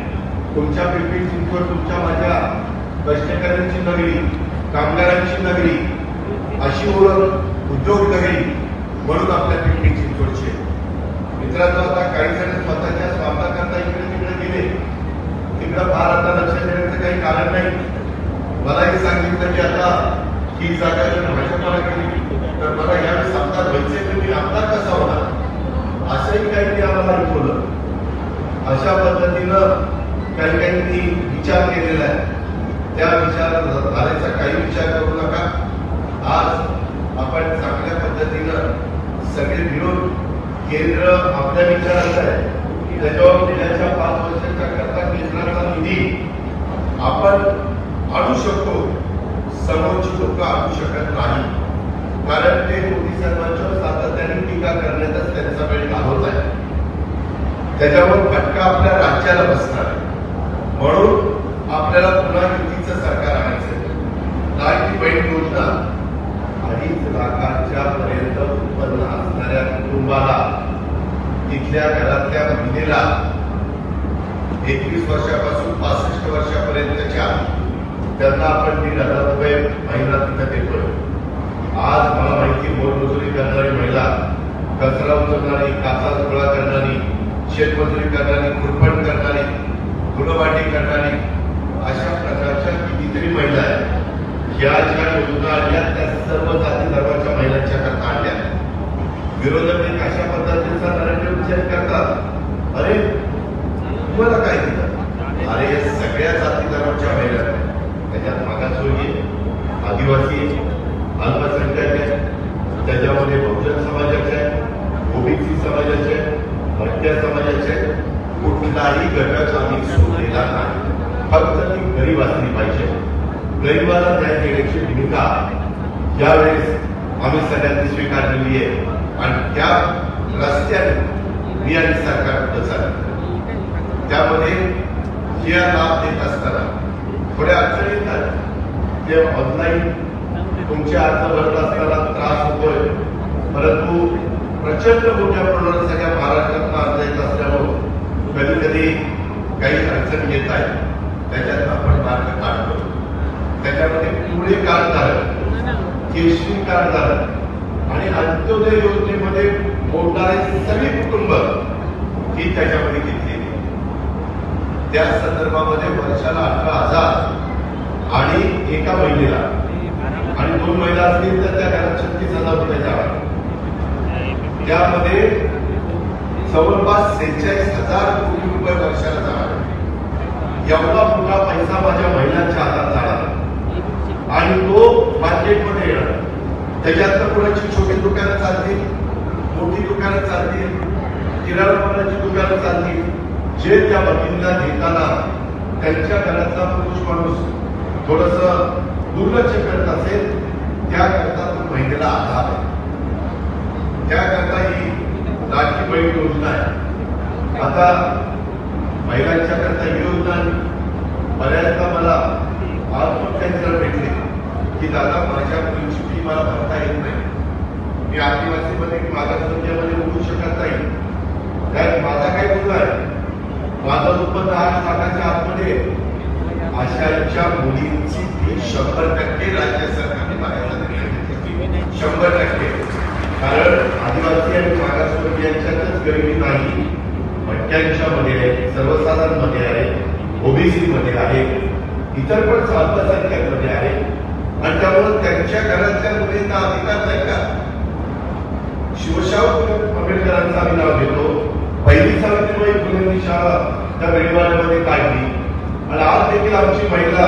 तुमच्या पिंपरी चिंचवड तुमच्या माझ्या कष्टकऱ्यांची नगरी, कामगारांची नगरी अशी ओळख उद्योग नगरी म्हणून आपल्या पिंपरी चिंचवडची. मित्रांनो, आता काही जण स्वतःच्या स्वार्थाकरता इकडे तिकडे गेले, तिकडे फार आता लक्ष देण्याचं काही कारण नाही. मलाही सांगितलं की आता ही जागा जर भाजपाला गेली तर मला यावेळेस आमदार व्हायचे, तर मी आमदार कसा होणार, असंही काही ते आम्हाला ऐकवलं. अशा पद्धतीनं काही विचार केलेला आहे. त्या विचारधारेचा काही विचार करू नका. आज आपण चांगल्या पद्धतीनं सगळे मिळून केंद्र आपल्या विचाराचं आहे, त्याच्यावर गेल्याच्या 5 वर्षाच्या करता केंद्राचा निधी आपण आणू शकतो. समोरची लोक आणू शकत नाही, कारण ते मोदी सरकारच्या सातत्याने टीका करण्यातच त्यांचा वेळ घालवत आहे. त्याच्यावर फटका आपल्या राज्याला बसणार आहे. म्हणून आपल्याला पुन्हा युतीचं सरकार आणायचं. लाडकी बहीण योजना 2.5 लाखाच्या पर्यंत उत्पन्न असणाऱ्या कुटुंबाला, तिथल्या घरातल्या महिलेला 21 वर्षापासून 65 वर्षापर्यंतच्या त्यांना आपण 1,500 रुपये महिना तिथं देतोय. आज मला माहिती, मोलमजुरी करणारी महिला, कचरा उचलणारी, काचा गोळा करणारी, शेतमजुरी करणारी, खुरपण करणारी, फुलवाटी करणारी, अशा प्रकारच्या कितीतरी महिला आहेत. या ज्या योजना आल्या त्या सर्व जाती धर्माच्या महिलांच्या करता आणल्या. विरोधक एक अशा पद्धतीचा नरेंद्र विचार करतात, अरे तुम्हाला काय दिलं? अरे सगळ्या जाती धर्माच्या महिला, त्याच्यात मागासवर्गीय, आदिवासी, अल्पसंख्याक आहे, त्याच्यामध्ये बहुजन समाजाचे आहे, ओबीसी समाजाचे आहे, मध्य समाजाचे आहे. कुठलाही घटक आम्ही सोडलेला नाही. फक्त ती गरीब असली पाहिजे. गरीबाला न्याय देण्याची भूमिका यावेळेस आम्ही सगळ्यांनी स्वीकारलेली आहे आणि त्या रस्त्याने मी आणि सरकार पुढे चाललं. त्यामध्ये जे लाभ देत असताना थोड्या अडचणी येतात. ते ऑनलाईन तुमचे अर्ज भरत असताना त्रास होतोय, परंतु प्रचंड मोठ्या प्रमाणात सगळ्या महाराष्ट्रात अर्ज येत असल्यामुळे कधी कधी काही अडचणी येत आहेत. त्याच्यात आपण मार्ग काढतो. त्याच्यामध्ये पुढे कार्डधारक, केशरी कार्डधारक आणि अंत्योदय योजनेमध्ये मोडणारे सगळे कुटुंब ही त्याच्यामध्ये घेतली. त्या संदर्भामध्ये वर्षाला 18,000 आणि एका महिलेला आणि 2 महिला असतील तर त्या घरात 36,000 रुपये जाणार. त्यामध्ये जवळपास 46,000 कोटी रुपये वर्षाला जाणार. एवढा मोठा पैसा माझ्या महिलांच्या हातात जाणार आणि तो मार्केटमध्ये येणार. त्याच्यात कोणाची छोटी दुकानं चालतील, मोठी दुकानं चालतील, किराणा मालाची दुकानं चालतील. जे त्या भगिनीला देताना त्यांच्या घरातला पुरुष माणूस थोडस दुर्लक्ष करत असेल, त्याकरता तो महिलेला आधार आहे. त्याकरता ही लाडकी बहीण योजना आहे. आता महिलांच्या करता ही योजना बऱ्याचदा मला आज पण काही जण भेटले की दादा माझ्या मुलीची फी मला भरता येत नाही, मी आदिवासीमध्ये मागासवर्गीयामध्ये उठू शकत नाही, कारण माझा काय मुलगा आहे, माझं उत्पन्न 8 लाखाच्या आतमध्ये. अशाच्या मुलींची फी 100% राज्य सरकारने भरायला दिली. 100%. कारण आदिवासी आणि मागासवर्गीयांच्यातच गरिबी नाही, भटक्यांच्या मध्ये आहे, सर्वसाधारण मध्ये आहे, ओबीसी मध्ये आहे, इतर पण अल्पसंख्याक मध्ये आहे. आणि त्यामुळे त्यांच्या घरातल्या मुलींना अधिकार नाही का? शिवशाहू आंबेडकरांचं आम्ही नाव घेतो. पहिली सावित्रीबाई फुलेंनी शाळा त्या गरीबांमध्ये काढली आणि आज देखील आमची महिला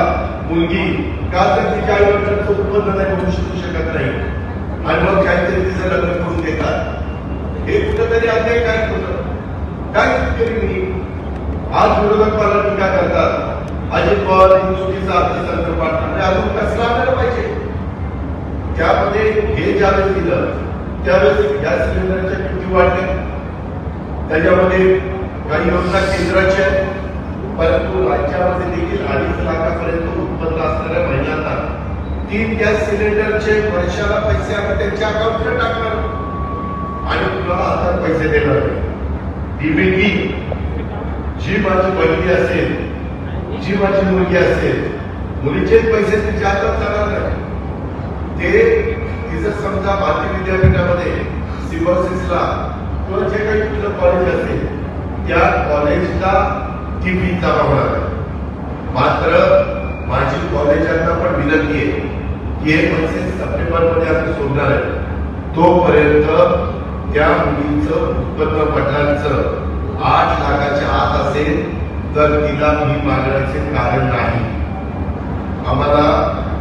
मुलगी का तर तिच्या आई वडिलांचं उत्पन्न नाही करू शकत नाही आणि मग काहीतरी तिचं लग्न करून देतात. हे कुठंतरी अन्याय काय होतं? काय केली मी? आज विरोधक मला टीका करतात, अजित पवार चुकीचा अर्थसंकल्प आणला, अजून कसला आणायला पाहिजे? त्यामध्ये हे ज्यावेळेस दिलं त्यावेळेस गॅस सिलेंडरच्या किमती वाढल्या. त्याच्यामध्ये काही योजना केंद्राच्या, परंतु राज्यामध्ये देखील 2.5 लाखापर्यंत उत्पन्न असणाऱ्या महिलांना 3 गॅस सिलेंडरचे वर्षाला पैसे आम्ही त्यांच्या अकाउंटला टाकणार आणि तुम्हाला आता पैसे देणार. डीबीटी जी माझी बहिणी असेल, जी माझी मुलगी असेल, मुलीचेच पैसे तिच्या हातात जाणार नाही. ते तिचं समजा भारतीय विद्यापीठामध्ये सिम्बॉसिसला किंवा जे काही कुठलं कॉलेज असेल त्या कॉलेजला ती फी जमा होणार. मात्र माझी कॉलेजांना पण विनंती आहे की हे पैसे सप्टेंबरमध्ये आम्ही सोडणार आहे. तोपर्यंत त्या मुलीचं उत्पन्न वडिलांचं 8 लाखाच्या आत असेल तर तिला फी मागण्याचे कारण नाही. आम्हाला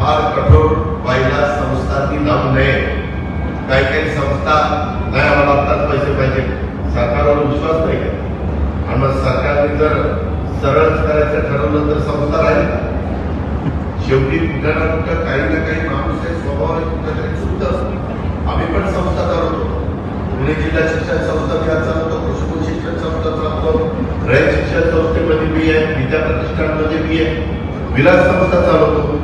फार कठोर व्हायला संस्थांनी लावू नये. काही काही संस्था नाही आम्हाला आत्ताच पैसे पाहिजे, सरकारवर विश्वास नाही आणि मग सरकारने जर सरळच करायचं ठरवलं तर संस्था राहील का? शेवटी कुठं ना कुठं काही ना काही माणूस आहे, स्वभाव कुठेतरी सुद्धा. आम्ही पण संस्था चालवतो, पुणे जिल्हा शिक्षण संस्था चालवतो, कृषी शिक्षण संस्था चालवतो, रयत शिक्षण संस्थेमध्ये बी आहे, विद्या प्रतिष्ठानमध्ये बी आहे, विलास संस्था चालवतो,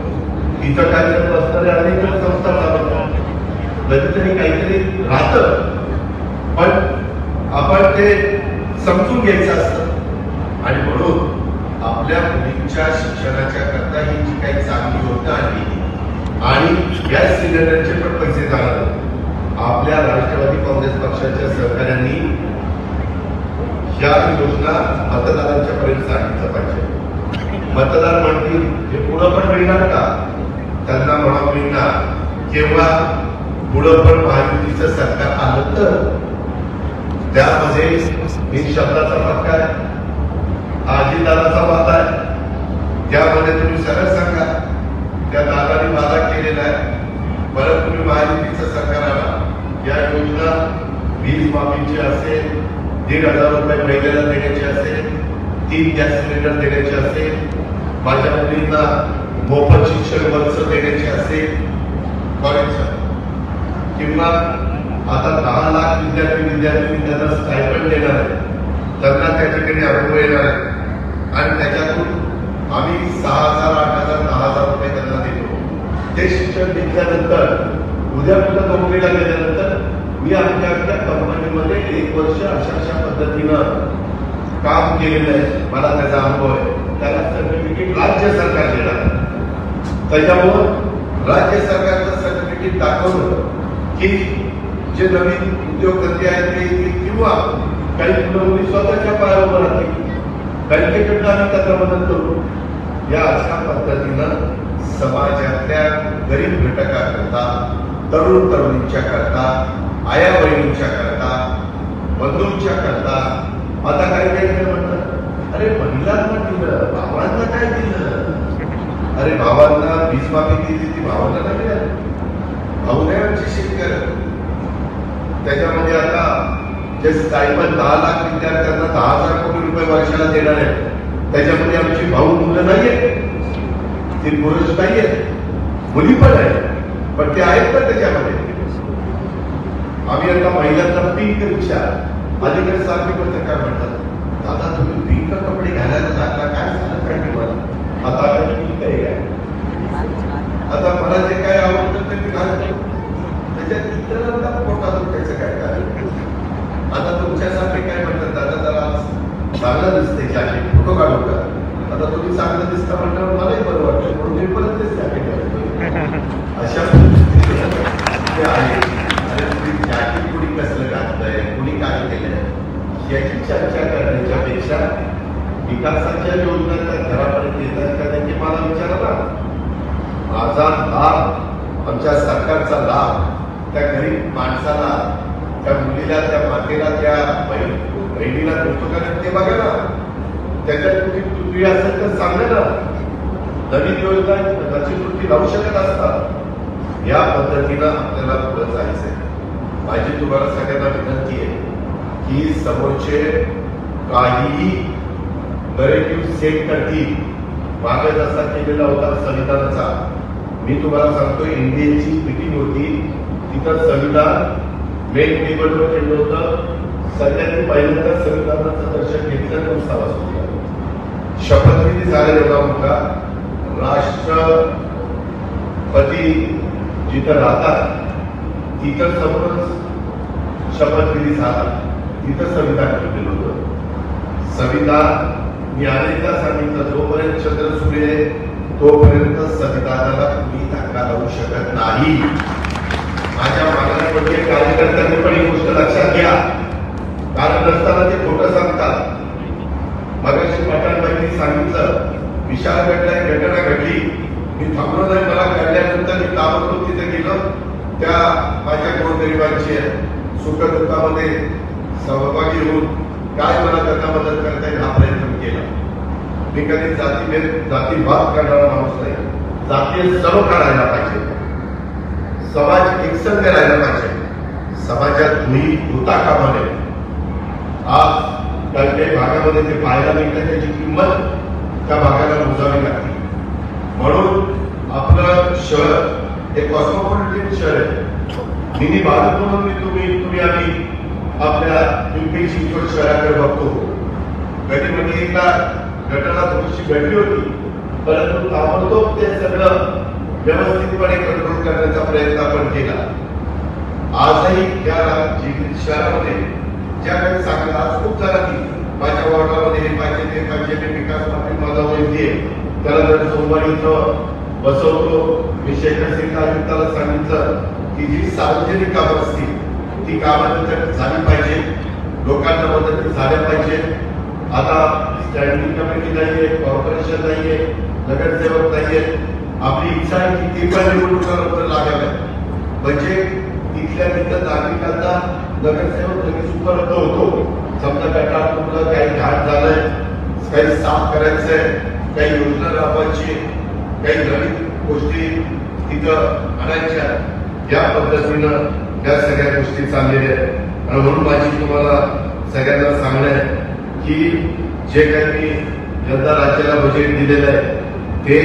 इथं काय असणारे अनेक संस्था चालवतो. कधीतरी काहीतरी राहतं, पण आपण ते समजून घ्यायचं असतं. आणि म्हणून आपल्या मुलींच्या शिक्षणाच्या करता ही जी काही चांगली योजना आली आणि गॅस सिलेंडरचे पण पैसे जाणार, आपल्या राष्ट्रवादी काँग्रेस पक्षाच्या सहकार्यांनी या योजना मतदारांच्या पर्यंत सांगितलं पाहिजे. मतदार म्हणतील हे पुढं पण मिळणार का, त्यांना म्हणा मिळणार किंवा पुढं पण महायुतीचं सरकार आलं तर त्यामध्ये शब्दाचा वाद आहे, आजीदाराचा वाद आहे, त्यामध्ये तुम्ही सरळ सांगा त्या दादाने वादा केलेला आहे. परत तुम्ही महायुतीचं सरकार आला, या योजना वीज माफीची असेल, 1,500 रुपये महिन्याला देण्याची असेल, 3 गॅस सिलेंडर देण्याचे असेल, माझ्या मुलींना मोफत शिक्षण वर्ष देण्याचे असेल कॉलेजचं, किंवा आता 10 लाख विद्यार्थी त्यांना स्टायपेंड देणार आहे, त्यांना त्या ठिकाणी अनुभव येणार आहे आणि त्याच्यातून आम्ही 6,000, 8,000, 10,000 रुपये त्यांना देतो. ते शिक्षण घेतल्यानंतर उद्या पुन्हा नोकरीला गेल्यानंतर मी आमच्या कंपनीमध्ये 1 वर्ष अशा पद्धतीनं काम केलेलं आहे, मला त्याचा अनुभव आहे. त्याला सर्टिफिकेट राज्य सरकार देणार. त्याच्यामुळं राज्य सरकारचं सर्टिफिकेट दाखवलं की जे नवीन उद्योगधंदे आहेत ते किंवा काही मुली स्वतःच्या पायावर राहतील, बँकेकडनं आम्ही त्याचा मदत करू. या अशा पद्धतीनं समाजातल्या गरीब घटकाकरता, तरुण तरुणींच्या करता, आया बहिणींच्या करता, बंधूंच्या करता आता काही म्हणतात अरे महिलांना दिलं, भावांना काय दिलं? अरे भावांना वीज माफी दिली, ती भावांना नाही मिळाली. भाऊंची शेतकरी त्याच्यामध्ये आता जे स्टायपेंड 10 लाख विद्यार्थ्यांना 10,000 कोटी रुपये वर्षाला देणार आहे, त्याच्यामध्ये आमची भाऊ मुलं नाहीये, ते पुरुष नाहीये, मुली पण आहे, पण ते आहेत पण त्याच्यामध्ये. आम्ही आता महिलांना पिंक रिक्षा अलीकडे सारखी पत्रकार म्हणतात, दादा तुम्ही पिंक कपडे घालायला लागला, काय झालं काय तुम्हाला? आता पिंक आहे काय? आता मला जे काय आवडतं ते मी घालतो, त्याच्यात इतरांना पोटात त्याचं काय करायचं? आता तुमच्यासारखे काय म्हणतात, दादा जरा चांगलं दिसते जॅकेट, फोटो काढू का? आता तुम्ही चांगलं दिसता म्हणल्यावर मलाही बरं वाटतं, म्हणून मी परत तेच जॅकेट घालतो. अशा परिस्थिती आहे. जॅकेट कुणी कसलं घातलंय, कुणी काय केलंय याची चर्चा करण्याच्या पेक्षा विकासाच्या योजना त्या घरापर्यंत येतात का त्यांनी मला विचारा ना. माझा लाभ, आमच्या सरकारचा लाभ त्या गरीब माणसाला, त्या मुलीला, त्या मातेला, त्या बहिणीला मिळतो का ते बघा ना. त्याच्यात तुम्ही असेल तर सांगा ना. नवीन योजना त्याची कृती लावू शकत असतात. या पद्धतीनं आपल्याला पुढे जायचंय. माझी तुम्हाला सगळ्यांना विनंती आहे की समोरचे काहीही नरेटिव्ह सेट करतील. मागे जसा केलेला होता संविधानाचा, मी तुम्हाला सांगतो एनडीएची मीटिंग होती, तिथं संविधान मेन टेबलवर केलं होतं. सगळ्यांनी पहिल्यांदा संविधानाचं दर्शन घेतलं, 9 वाजता शपथविधी झाला. एवढा मोठा राष्ट्रपती जिथं राहतात तिथं समोरच शपथविधी झाला, तिथं संविधान ठेवलेलं होतं. संविधान मी अनेकदा सांगितलं, जोपर्यंत चंद्र सूर्य आहे तोपर्यंत संविधानाला तुम्ही धक्का लावू शकत नाही. माझ्या मागण्यामध्ये कार्यकर्त्यांनी पण ही गोष्ट लक्षात घ्या, कारण नसताना ते खोटं सांगतात. मगाशी पाटणबाईंनी सांगितलं विशाल घटना घडली, मी थांबलो नाही, मला कळल्यानंतर मी ताबडतोब तिथे गेलो. त्या माझ्या गोरगरिबांची सुखदुःखामध्ये सहभागी होऊन काय मला त्यांना मदत करता येईल हा प्रयत्न केला. मी कधी जातीवाद करणारा माणूस नाही. जातीय सर्व काढायला पाहिजे, समाज एकसंघ राहायला पाहिजे, समाजात तुम्ही होता कामा नये. आज काही भागामध्ये ते पाहायला मिळतं, त्याची किंमत त्या भागाला मोजावी लागते. म्हणून आपलं शहर हे कॉस्मोपॉलिटन शहर आहे. मिनी भारत म्हणून तुम्ही आम्ही आपल्या पिंपरी चिंचवड शहराकडे बघतो. कधी म्हणजे एकदा घटना थोडीशी घडली होती, परंतु ताबडतोब ते सगळं व्यवस्थितपणे कंट्रोल करण्याचा प्रयत्न आपण केला. आजही या शहरामध्ये ज्या काही सांगतात आज खूप जणांनी माझ्या वॉर्डामध्ये हे पाहिजे ते पाहिजे ते विकास पाटील माझा वैद्य त्याला जर सोमवारी इथं बसवतो. मी शेखर सिंग आयुक्ताला सांगितलं की जी सार्वजनिक कामं असतील ती कामं झाली पाहिजे, लोकांना मदत झाल्या पाहिजे. आता स्टँडिंग कमिटी नाहीये, कॉर्पोरेशन नाहीये, नगरसेवक नाहीये. आपली इच्छा आहे की ती पण निवडणुका लागाव्या म्हणजे तिथल्या तिथं नागरिकांना नगरसेवक लगेच उपलब्ध होतो. समजा गटार काही घाट झालंय, काही साफ करायचंय, काही योजना राबवायची, काही नवीन गोष्टी तिथं आणायच्या, या पद्धतीनं या सगळ्या गोष्टी चाललेल्या आहेत. आणि म्हणून माझी तुम्हाला सगळ्यांना सांगणं आहे की जे काही मी यंदा राज्याला बजेट दिलेलं आहे ते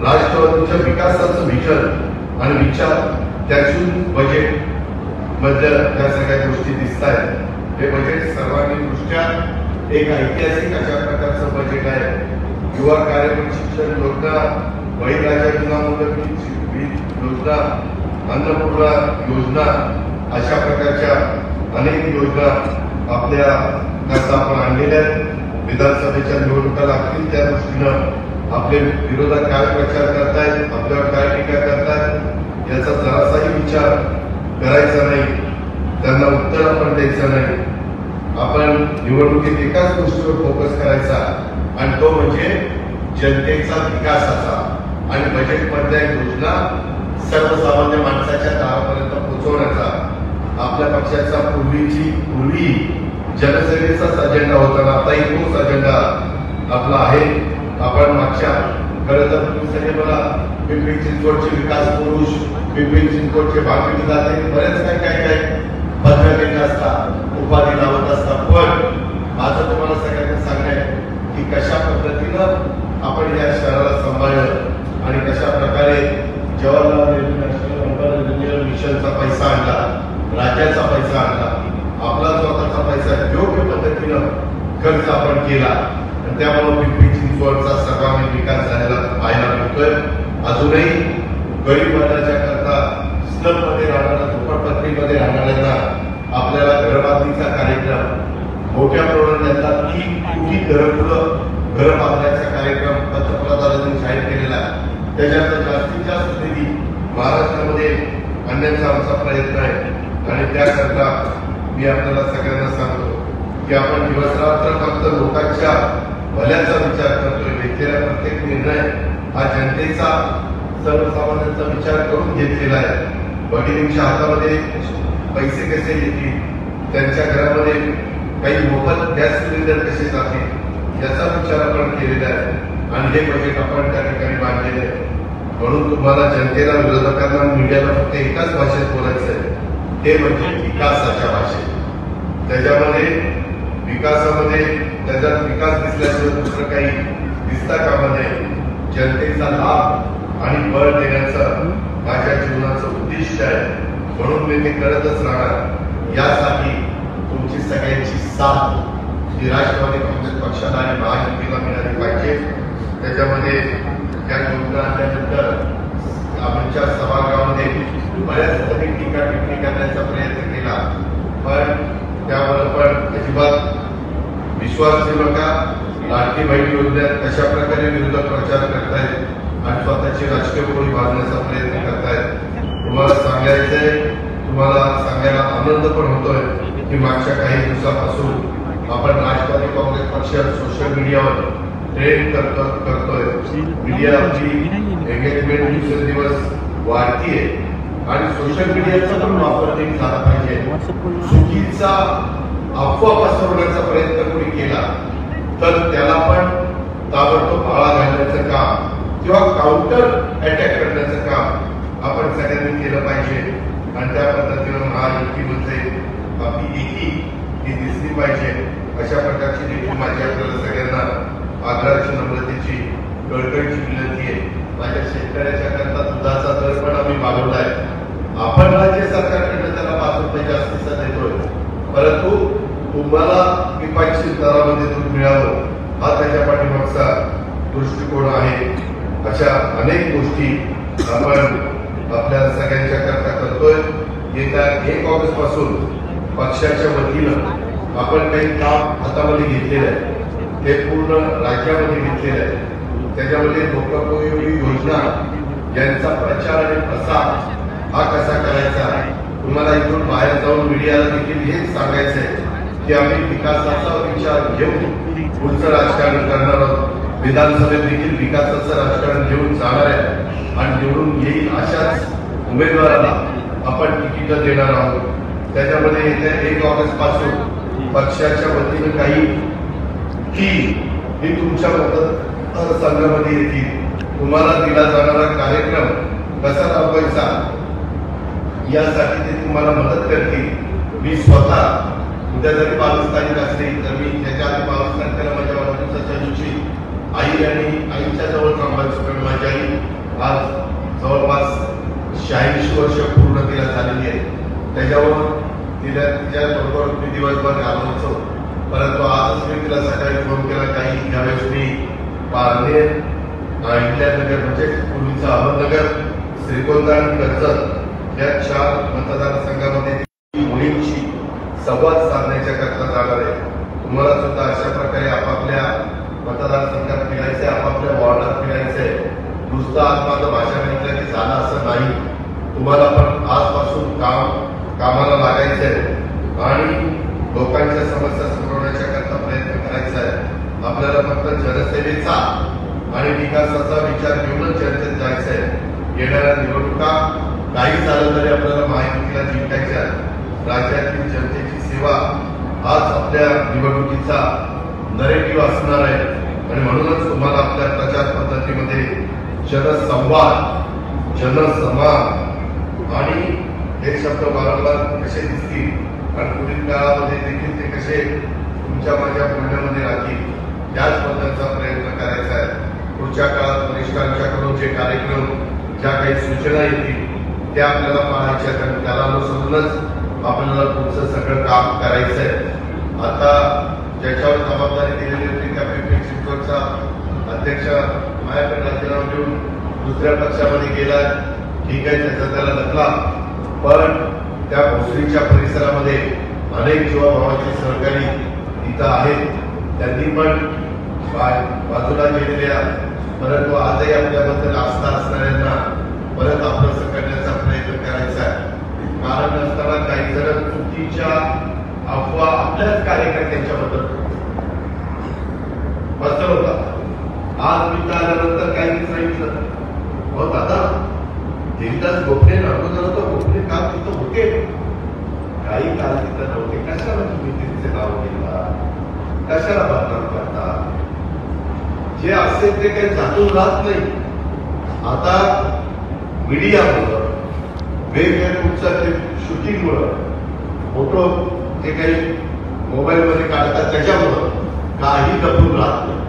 राष्ट्रवादीच्या विकासाचं विजन आणि विचार त्यातून बजेट मधल्या त्या सगळ्या गोष्टी दिसत आहेत. हे बजेट सर्वांगीण दृष्ट्या एक ऐतिहासिक अशा प्रकारचं बजेट आहे. युवा कार्य शिक्षण योजना, बळीराजा योजना, अन्नपूर्णा योजना अशा प्रकारच्या अनेक योजना आपल्या आपण आणलेल्या आहेत. विधानसभेच्या निवडणुका लागतील त्या दृष्टीनं आपले विरोधक काय प्रचार करतायत, आपल्यावर काय टीका करतायत याचा जरासाही विचार करायचा नाही, त्यांना उत्तर आपण द्यायचं नाही. आपण निवडणुकीत एकाच गोष्टीवर फोकस करायचा आणि तो म्हणजे जनतेचा विकासाचा. आणि बजेटमधल्या योजना सर्वसामान्य माणसाच्या दारापर्यंत पोहोचवण्याचा आपल्या पक्षाचा पूर्वी जनसेवेचाच अजेंडा होता ना, आताही तोच अजेंडा आपला आहे. आपण मागच्या खरं तर तुम्ही सगळे मला पिंपरी चिंचवडचे विकास पुरुष, पिंपरी चिंचवडचे भावी विधाते बरेच काय पदव्या देत असतात, उपाधी लावत असतात. पण माझं तुम्हाला सगळ्यांना सांगणं आहे की कशा पद्धतीनं आपण या शहराला सांभाळलं आणि कशा प्रकारे जवाहरलाल नेहरू नॅशनल अर्बन मिशनचा पैसा आणला, राज्याचा पैसा आणला, आपला स्वतःचा पैसा योग्य पद्धतीनं खर्च आपण केला आणि त्यामुळे पिंपरी चिंचवडचा सर्वांगीण विकास झालेला पाहायला मिळतोय. अजूनही गरीब वर्गाच्या करता स्लममध्ये राहणाऱ्या, झोपडपट्टीमध्ये राहणाऱ्यांना आपल्याला घरबांधणीचा कार्यक्रम मोठ्या प्रमाणात 3 कोटी घर बांधण्याचा कार्यक्रम पंतप्रधानांनी जाहीर केलेला आहे. त्याच्यात जास्तीत जास्त निधी महाराष्ट्रामध्ये आणण्याचा आमचा प्रयत्न आहे. आणि त्याकरता मी आपल्याला सगळ्यांना सांगतो की आपण दिवसरात्र फक्त लोकांच्या भल्याचा विचार करतोय. घेतलेला प्रत्येक निर्णय हा जनतेचा, सर्वसामान्यांचा विचार करून घेतलेला आहे. भगिनींच्या हातामध्ये पैसे कसे येतील, त्यांच्या घरामध्ये काही मोफत गॅस सिलेंडर कसे जातील याचा विचार आपण केलेला आहे. आणि हे बजेट आपण त्या ठिकाणी मांडलेले आहे. म्हणून तुम्हाला जनतेला, विरोधकांना, मीडियाला फक्त एकाच भाषेत बोलायचं आहे, ते म्हणजे विकासाच्या भाषेत. त्याच्यामध्ये विकासामध्ये त्याच्यात विकास दिसल्याशिवाय दुसरं काही दिसता कामा नये. जनतेचा लाभ आणि बळ देण्याचं माझ्या जीवनाचं उद्दिष्ट आहे. म्हणून मी ते करतच राहणार. यासाठी तुमची सगळ्यांची साथ ही राष्ट्रवादी काँग्रेस पक्षाला आणि महायुतीला मिळाली पाहिजे. त्याच्यामध्ये त्या योजना आल्यानंतर आमच्या सभागृहामध्ये बऱ्याच कधी टीका टिप्पणी करण्याचा प्रयत्न केला, पण त्यावर पण अजिबात विश्वास ठेवू नका. लाडकी बहीण योजनेत कशा प्रकारे विरोधक प्रचार करतायत आणि स्वतःची राजकीय गोळी बांधण्याचा प्रयत्न करतायत. तुम्हाला सांगायचंय, तुम्हाला सांगायला आनंद पण होतोय की मागच्या काही दिवसापासून आपण राष्ट्रवादी काँग्रेस पक्ष सोशल मीडियावर ट्रेंड करतोय. मीडियाची एंगेजमेंट दिवसेंदिवस वाढतीये आणि सोशल मीडियाचा पण वापर देखील झाला पाहिजे. चुकीचा अफवा पसरवण्याचा प्रयत्न कोणी केला तर त्याला पण ताबडतोब आळा घालण्याचं काम किंवा काउंटर अटॅक करण्याचं काम आपण सगळ्यांनी केलं पाहिजे. आणि त्या पद्धतीनं महायुतीमध्ये आपली एकी ही दिसली पाहिजे. अशा प्रकारची देखील माझी आपल्याला सगळ्यांना आग्रहाची, नम्रतेची, कळकळीची विनंती आहे. माझ्या शेतकऱ्याच्या करता दुधाचा दर पण आम्ही वाढवलाय. आपण राज्य सरकारकडे त्याला 5 रुपये जास्तीचा देतोय, परंतु तुम्हाला किफायतशीर दरामध्ये दूध मिळावं हा त्याच्या पाठीमागचा दृष्टिकोन आहे. अशा अनेक गोष्टी आपण आपल्या सगळ्यांच्या करता करतोय. येत्या 1 ऑगस्ट पासून पक्षाच्या वतीनं आपण काही काम हातामध्ये घेतलेलं आहे, ते पूर्ण राज्यामध्ये घेतलेलं आहे. त्याच्यामध्ये लोकोपयोगी योजना यांचा प्रचार आणि प्रसार हा कसा करायचा. तुम्हाला इथून बाहेर जाऊन मीडियाला देखील हेच सांगायचं आहे की आम्ही विकासाचा विचार घेऊन पुढचं राजकारण करणार आहोत. विधानसभेत देखील विकासाचं राजकारण घेऊन जाणार आहे आणि निवडून येईल अशाच उमेदवाराला आपण तिकीट देणार आहोत. त्याच्यामध्ये येत्या 1 ऑगस्ट पासून पक्षाच्या वतीनं काही फी ही तुमच्या मतदारसंघामध्ये येतील. तुम्हाला दिला जाणारा कार्यक्रम कसा राबवायचा यासाठी ते तुम्हाला मदत करतील. मी स्वतः उद्या जरी 22 तारीख असली तर मी त्याच्या आधी 22 तारखेला माझ्या वाढदिवसाच्या दिवशी आई आणि आईच्या जवळ थांबायचं. कारण माझी आई आज जवळपास 86 वर्ष पूर्ण तिला झालेली आहे. त्याच्यावर तिच्या बरोबर मी दिवसभर घालवायचो. परंतु आजच मी तिला सकाळी फोन केला. काही त्यावेळेस मी पारनेर नगर म्हणजे पूर्वीचा अहमदनगर, श्रीगोंदा आणि कर्जत या 4 मतदारसंघामध्ये मुलींची संवाद साधण्याच्या करता जाणार आहे. तुम्हाला सुद्धा अशा प्रकारे आपापल्या मतदारसंघात फिरायचंय, आपापल्या वॉर्डात फिरायचंय. नुसतं आज माझं भाषण ऐकलं की झालं असं नाही. तुम्हाला पण आजपासून कामाला लागायचंय आणि लोकांच्या समस्या सोडवण्याच्या करता प्रयत्न करायचा आहे. आपल्याला फक्त जनसेवेचा आणि विकासाचा विचार घेऊनच जनतेत जायचंय. येणाऱ्या निवडणुका काही झालं तरी आपल्याला माहितीला जिंकायच्या. राज्यातील जनतेची सेवा आज आपल्या निवडणुकीचा नरेटिव्ह असणार आहे आणि म्हणूनच तुम्हाला आपल्या प्रचार पद्धतीमध्ये जनसंवाद, जनसंवाद आणि हे शब्द वारंवार कसे दिसतील आणि पुढील काळामध्ये देखील ते कसे तुमच्या माझ्या बोलण्यामध्ये राहतील याच पद्धतीचा प्रयत्न करायचा आहे. पुढच्या काळात वरिष्ठांच्याकडून जे कार्यक्रम, ज्या काही सूचना येतील त्या आपल्याला पाहायच्या आणि त्याला अनुसरूनच आपल्याला पुढचं सगळं काम करायचं आहे. आता ज्याच्यावर जबाबदारी दिलेली होती त्या पिंपरी चिंचवडचा अध्यक्ष माझ्याकडे राजीनामा देऊन दुसऱ्या पक्षामध्ये गेला. ठीक आहे, त्याचा त्याला दखला. पण त्या भोसरीच्या परिसरामध्ये अनेक जीवाभावाचे सहकारी इथं आहेत. त्यांनी पण बाजूला गेलेल्या परंतु आजही आपल्याबद्दल आस्था असणाऱ्यांना परत आपलं करण्याचा प्रयत्न करायचा आहे. कारण असताना काही जण चुकीच्या अफवा आपल्याच कार्यकर्त्यांच्याबद्दल पसरवतात. आज मी आल्यानंतर काही सांगितलं, हो दादा देवदास गोपने अगोदर होतं, गोपने काम तिथं होते, काही काल तिथं नव्हते. कशाला तुम्ही त्यांचे नाव घेता, कशाला बदनाम करता. जे असेल ते काही जातून राहत नाही. आता मीडियामुळं वेगवेगळ्या तुमचं शूटिंगमुळं फोटो ते काही मोबाईलमध्ये काढतात त्याच्यामुळं काही लपून राहत नाही.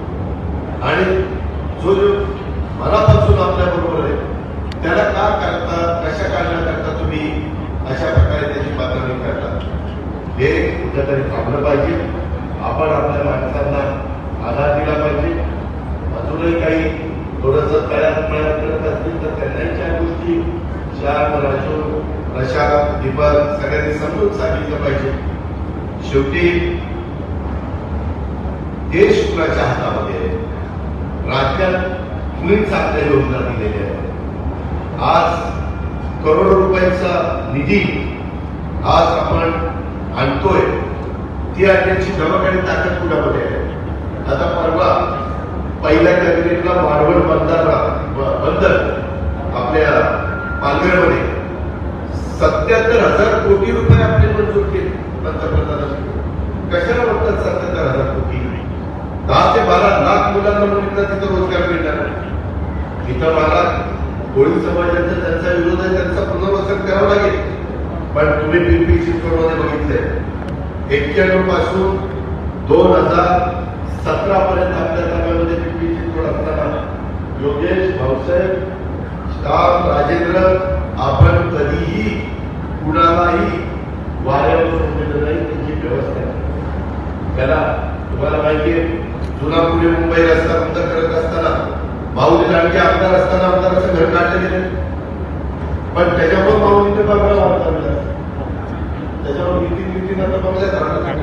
आणि जो मनापासून आपल्या बरोबर आहे त्याला का करता, कशा काढण्याकरता तुम्ही अशा प्रकारे त्याची बदनामी करता. हे कुठेतरी थांबलं पाहिजे. आपण आपल्या माणसांना आधार दिला पाहिजे. अजूनही काही थोडंसं तयार करत असतील तर त्यांनाही त्या गोष्टी प्रशांत दीपक सगळ्यांनी समजून सांगितलं पाहिजे. शेवटी देश कुणाच्या हातामध्ये आहे, राज्यात कुणीच आपल्या योजना दिलेल्या आहे. आज करोडो रुपयाचा निधी आज आपण आणतोय, ती आणण्याची जबाबदारी ताकद कुणामध्ये आहे. आता परवा पहिल्या कॅबिनेटला वाढवण बंदर आपल्या पालघरमध्ये 77,000 कोटी रुपये आपले मंजूर केले पंतप्रधानांनी. कशाला म्हणतात 77,000 कोटी? 10 ते 12 लाख मुलांना मुलींना तिथं रोजगार मिळणार. इथं मला कोळी समाजाचा त्यांचा विरोध आहे, त्यांचा पुनर्वसन करावं लागेल. पण तुम्ही पिंपरी चिंचवडमध्ये बघितलंय 91 पासून 2017 पर्यंत आपल्या ताब्यामध्ये पिंपरी चिंचवड असताना योगेश भाऊसाहेब श्याम राजेंद्र आपण कधीही कुणालाही वाऱ्यावर सोडलेलं नाही. त्याची व्यवस्था आहे. त्याला तुम्हाला माहितीये जुना पुणे मुंबई रस्ता बंद करत असताना भाऊजी लांडगे आमदार असताना आमदाराचं घर काढले गेले. पण त्याच्यावर माऊलीने बंगला बांधला, त्याच्यावर नितीन आता बंगल्यात राहणार.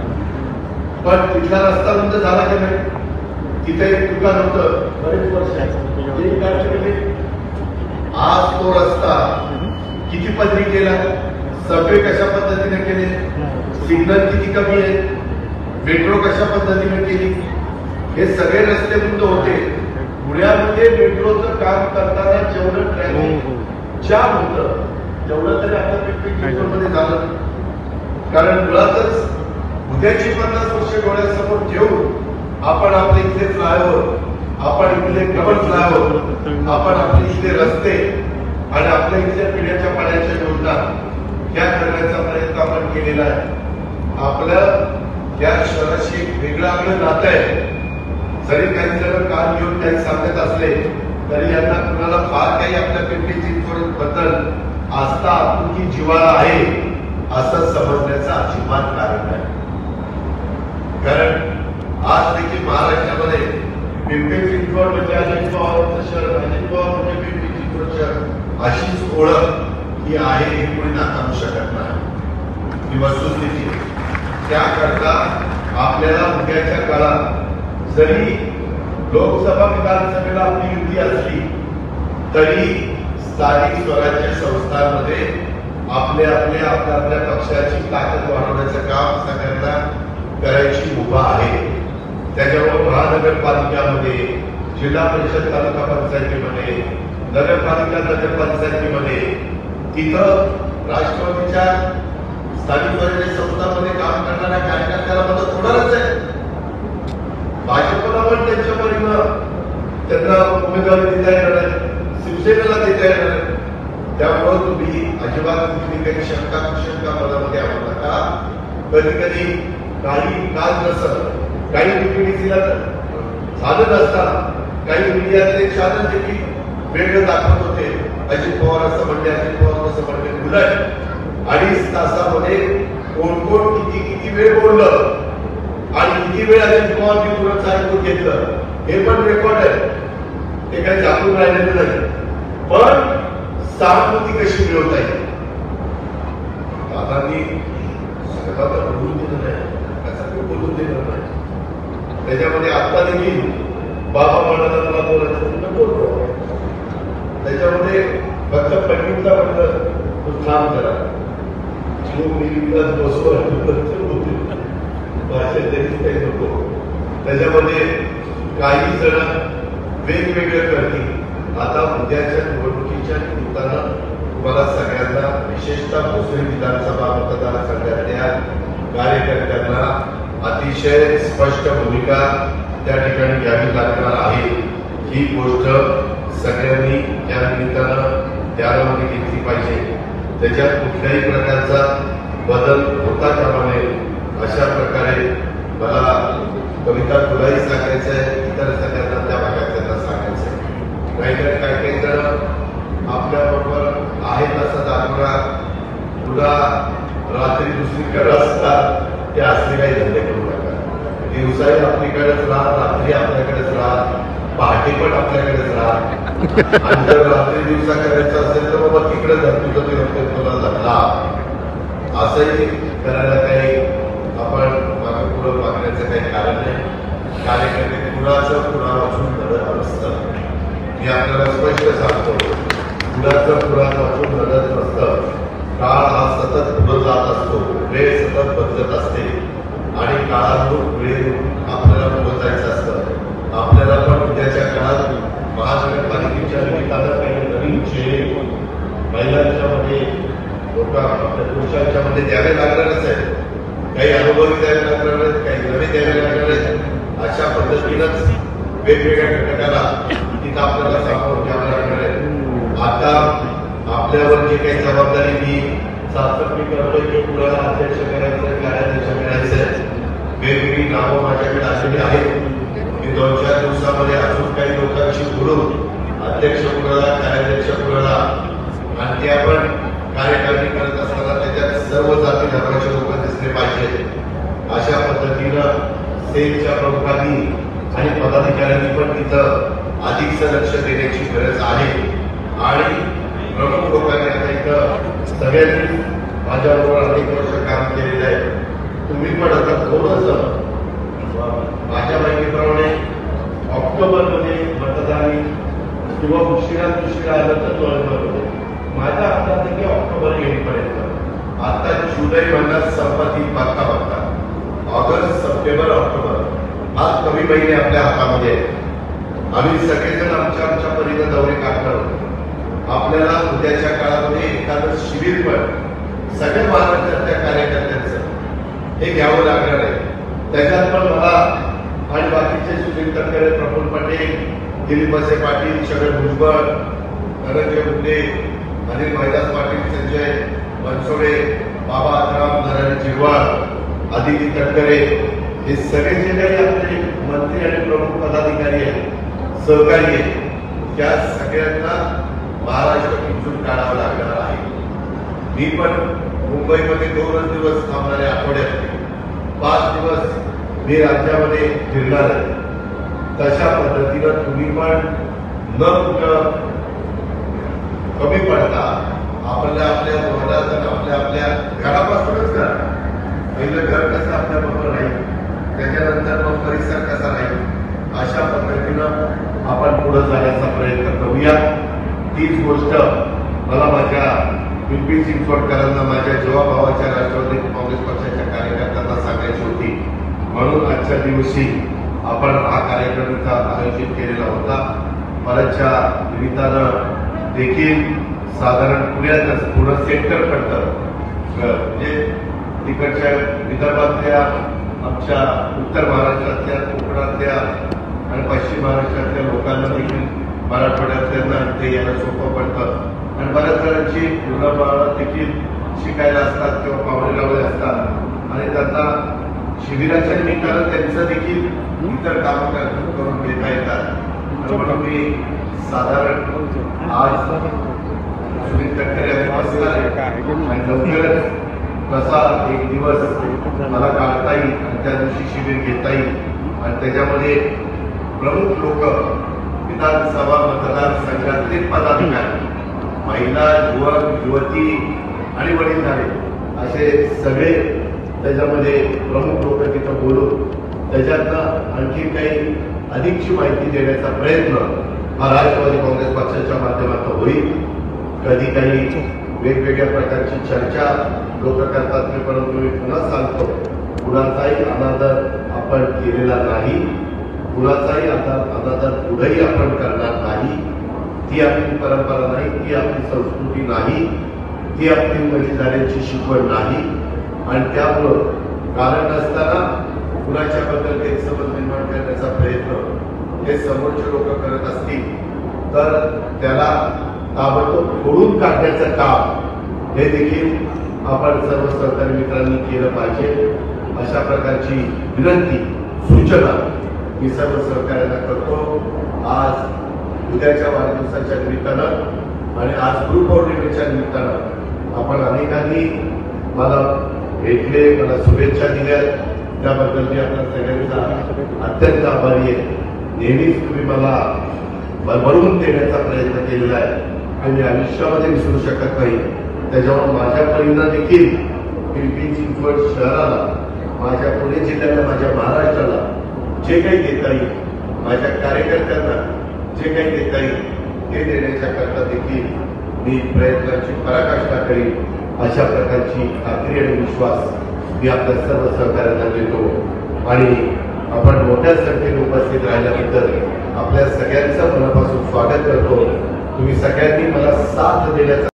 पण तिथला रस्ता रुंद झाला की नाही? तिथे एक दुकान होतं बरेच वर्ष, आज तो रस्ता किती पदरी केला, सर्वे कशा पद्धतीने केले, सिग्नल किती कमी आहे, मेट्रो कशा पद्धतीने केली, हे सगळे रस्ते रुंद होते. पुण्यामध्ये मेट्रोचं काम करताना जेवढं ट्रॅफिक जाम होतं तेवढं तरी आपल्या पिंपरी चिंचवडमध्ये झालं. कारण मुळातच उद्याची 50 वर्ष डोळ्यासमोर ठेवून आपण आपले इथले फ्लायओव्हर, आपण इथले कबड फ्लायओव्हर, आपण आपले इथले रस्ते आणि आपल्या इथल्या पिण्याच्या पाण्याच्या योजना या करण्याचा प्रयत्न आपण केलेला आहे. आपल्या या शहराशी वेगळं आपलं नातं आहे. जरी काही जण कान घेऊन काही सांगत असले तरी यांना कुणाला फार काही आपल्या पिंपरी चिंचवड बद्दल आस्था, आपुलकी, जिव्हाळा आहे असं समजण्याचं अजिबात कारण नाही. कारण आज देखील महाराष्ट्रामध्ये पिंपरी चिंचवड म्हणजे अजित पवारांचं शहर, अजित पवार म्हणजे पिंपरी चिंचवड शहर अशीच ओळख ही आहे, ही कोणी नाकारू शकत नाही. ही वस्तुस्थिती. त्याकरता आपल्याला उद्याच्या काळात जरी लोकसभा विधानसभेला आपली युती असली तरी स्थानिक स्वराज्य संस्थांमध्ये आपल्या पक्षाची ताकद वाढवण्याचं काम सगळ्यांना करायची मुभा आहे. त्याच्यामुळे महानगरपालिकामध्ये, जिल्हा परिषद तालुका पंचायतीमध्ये, नगरपालिका नगरपंचायतीमध्ये तिथं राष्ट्रवादीच्या स्थानिक स्वराज्य संस्थांमध्ये काम करणाऱ्या कार्यकर्त्याला मदत होणारच आहे. भाजपला पण त्यांच्या परीनं त्यांना उमेदवारी देता येणार आहे, शिवसेनेला देता येणार आहे. त्यामुळे तुम्ही अजिबात कुठली काही शंका मनामध्ये आणू नका. कधी कधी काही काल नसत, काही बीपीडीसीला झालं नसताना काही मीडियातले चॅनल देखील वेगळं दाखवत होते. अजित पवार असं म्हणले, अजित पवार असं म्हणले. उलट 2.5 तासामध्ये कोण कोण किती वेळ बोललं आणि किती वेळ अजित पवार तुरंत ऐकून घेतलं हे पण रेकॉर्ड आहे. ते काही झाकून राहिलेलं नाही. पण सहानुभूती कशी मिळवता येईल? दादांनी सगळ्यांना बोलून दिलं नाही, त्यासाठी बोलून दिलं नाही. त्याच्यामध्ये आता देखील बाबा म्हणाला मला बोलायचं बोलतो. त्याच्यामध्ये फक्त पंडितला म्हटलं तू काम करा, त्याच्यामध्ये काही जण वेगवेगळे करतील. आता उद्याच्या निवडणुकीच्या निमित्तानं तुम्हाला सगळ्यांना, विशेषतः भोसरी विधानसभा मतदारसंघातल्या कार्यकर्त्यांना अतिशय स्पष्ट भूमिका त्या ठिकाणी घ्यावी लागणार आहे. ही गोष्ट सगळ्यांनी या निमित्तानं ध्यानामध्ये घेतली पाहिजे. त्याच्यात कुठल्याही प्रकारचा बदल होता कामा नये अशा प्रकारे मला कविता तुलाही सांगायचं आहे, इतर सगळ्यांना त्या भागातल्यांना सांगायचं आहे. नाहीतर काही जण आपल्या बरोबर आहेत असं दाखवणार, तुला रात्री दुसरीकडे असतात, ते असले काही धंदे करू नका. दिवसाही आपलीकडेच राहा, रात्री आपल्याकडेच राहा, पहाटे पण आपल्याकडेच राहा. आणि जर रात्री दिवसा करायचं असेल तर बाबा तिकडे तुझं तुला लागला असंही करायला काही आपण मागे पुढं मागण्याचं काही कारण नाही. कार्यकर्ते कुणाचं कुणा वाचून लढत नसतं. मी आपल्याला स्पष्ट सांगतो, कुणाचं कुणाचं वाचून लढत नसतं. काळ हा सतत पुढे जात असतो, वेळ सतत बदलत असते आणि काळानुरूप वेळ आपल्याला पुढे जायचं असतं. आपल्याला पण उद्याच्या काळात महानगरपालिकेच्या निमित्तानं काही नवीन चेहरे महिलांच्या मध्ये, पुरुषांच्या मध्ये द्यावे लागणारच आहे. काही अनुभवी द्यावे लागणार आहेत, काही नवे द्यावे लागणार आहेत. अशा पद्धतीनंच वेगवेगळ्या घटकाला तिथं आपल्याला सामोरं घ्यावं लागणार आहे. आता आपल्यावर जी काही जबाबदारी मी सातत्य करतोय की कुणाला अध्यक्ष करायचं, कार्याध्यक्ष करायचं, वेगवेगळी नावं माझ्याकडे आलेली आहेत. मी 2-4 दिवसामध्ये अजून काही लोकांशी बोलून अध्यक्ष कुणाला, कार्याध्यक्ष कुणाला, आणि ते आपण कार्यकारिणी करत असताना त्याच्यात सर्व जाती धर्माचे लोक दिसले पाहिजे. अशा पद्धतीनं सेलच्या प्रमुखांनी आणि पदाधिकाऱ्यांनी पण तिथं अधिकचं लक्ष देण्याची गरज आहे. आणि प्रमुख लोकांनी आता इथं सगळ्यांनी माझ्याबरोबर अनेक वर्ष काम केलेलं आहे. तुम्ही पण आता थोडंसं माझ्या माहितीप्रमाणे ऑक्टोबरमध्ये मतदान किंवा उशिरा आलं तर नोव्हेंबरमध्ये, माझ्या अंदाज की ऑक्टोबर येईपर्यंत. आता जुलै महिन्यात संपत्ती पत्ता बघता, ऑगस्ट, सप्टेंबर, ऑक्टोबर हा कमी महिने आपल्या हातामध्ये आहेत. आम्ही सगळेजण आमच्या परीने दौरे काढणार होतो. आपल्याला उद्याच्या काळामध्ये एखादं शिबिर पण सगळ्या महाराष्ट्रातल्या कार्यकर्त्यांचं हे घ्यावं लागणार आहे. त्याच्यात पण मला आणि बाकीचे सुनील तटकरे, प्रफुल्ल पटेल, दिलीप वळसे पाटील, शरद भुजबळ, धनंजय मुंडे, अनिल मैदास पाटील, संजय बनसोडे, बाबा आत्राम, नारायण जिरवाळ, आदिती तटकरे हे सगळे जे काही आपले मंत्री आणि प्रमुख पदाधिकारी आहेत, सहकारी आहेत, त्या सगळ्यांना महाराष्ट्र पिंजून काढावं लागणार आहे. मी पण मुंबईमध्ये 2 दिवस थांबणारे आठवड्यात 5 दिवस मी राज्यामध्ये फिरणार आहे. तशा पद्धतीनं तुम्ही पण न कुठं कमी पडता आपल्या मनात आपल्या घरापासूनच करा. पहिलं घर कसं आपल्या बरोबर राहील, त्याच्यानंतर मग परिसर कसा राहील, अशा पद्धतीनं आपण पुढे जाण्याचा प्रयत्न करूया. तीच गोष्ट मला माझ्या पिंपरी चिंचवडकरांना, माझ्या जीवाभावाच्या राष्ट्रवादी काँग्रेस पक्षाच्या कार्यकर्त्यांना सांगायची होती. म्हणून आजच्या दिवशी आपण हा कार्यक्रम इथं आयोजित केलेला होता. परतच्या निमित्तानं देखील साधारण पुण्यातच पूर्ण सेंटर पडतं, म्हणजे तिकडच्या विदर्भातल्या, आमच्या उत्तर महाराष्ट्रातल्या, कोकणातल्या आणि पश्चिम महाराष्ट्रातल्या लोकांना देखील, मराठवाड्यातल्यांना ते यायला सोपं पडतं. आणि बऱ्याच जणांची मुलं देखील शिकायला असतात किंवा पाहुणे लावले असतात आणि त्यांना शिबिराच्या निमित्तानं त्यांचं देखील इतर कामं करून घेता येतात. म्हणून मी साधारण आज सुनील तटकरे आणि लवकरच कसा एक दिवस मला काढता येईल आणि त्या दिवशी शिबिर घेता येईल आणि त्याच्यामध्ये प्रमुख लोक, विधानसभा मतदारसंघातले पदाधिकारी, महिला, युवक, युवती आणि वडीलधारे असे सगळे त्याच्यामध्ये प्रमुख लोक तिथं बोलून त्याच्यातनं आणखी काही अधिकची माहिती देण्याचा प्रयत्न हा राष्ट्रवादी काँग्रेस पक्षाच्या माध्यमातून होईल. कधी काही वेगवेगळ्या प्रकारची चर्चा लोक करतात, परंतु मी पुन्हा सांगतो, कुणाचाही अनादर आपण केलेला नाही, कुणाचाही अनादर पुढेही आपण करणार नाही. ती आपली परंपरा नाही, ती आपली संस्कृती नाही, ती आपली वडीलधाऱ्यांची शिकवण नाही. आणि त्यामुळं कारण नसताना कुणाच्याबद्दल गैरसमज निर्माण करण्याचा प्रयत्न हे समोरचे लोक करत असतील तर त्याला ताबडतोब खोडून काढण्याचं काम हे देखील आपण सर्व सहकारी मित्रांनी केलं पाहिजे. अशा प्रकारची विनंती, सूचना मी सर्व सहकार्यांना करतो. आज उद्याच्या वाढदिवसाच्या निमित्तानं आणि आज गुरुपौर्णिमेच्या निमित्तानं आपण अनेकांनी मला भेटले, मला शुभेच्छा दिल्या, त्याबद्दल मी आपल्या सगळ्यांचा अत्यंत आभारी आहे. नेहमीच तुम्ही मला भरभरून देण्याचा प्रयत्न केलेला आहे आणि मी आयुष्यामध्ये विसरू शकत नाही. त्याच्यामुळे माझ्या परीनं देखील पिंपरी चिंचवड शहराला, माझ्या पुणे जिल्ह्याला, माझ्या महाराष्ट्राला जे काही देता येईल, माझ्या कार्यकर्त्यांना जे काही देता येईल ते देण्याच्या करता देखील मी प्रयत्नाची पराकाष्ठा करीन. अशा प्रकारची खात्री आणि विश्वास मी आपल्या सर्व सहकार्यांना देतो आणि आपण मोठ्या संख्येने उपस्थित राहिल्याबद्दल आपल्या सगळ्यांचं मनापासून स्वागत करतो. तुम्ही सगळ्यांनी मला साथ देण्याचा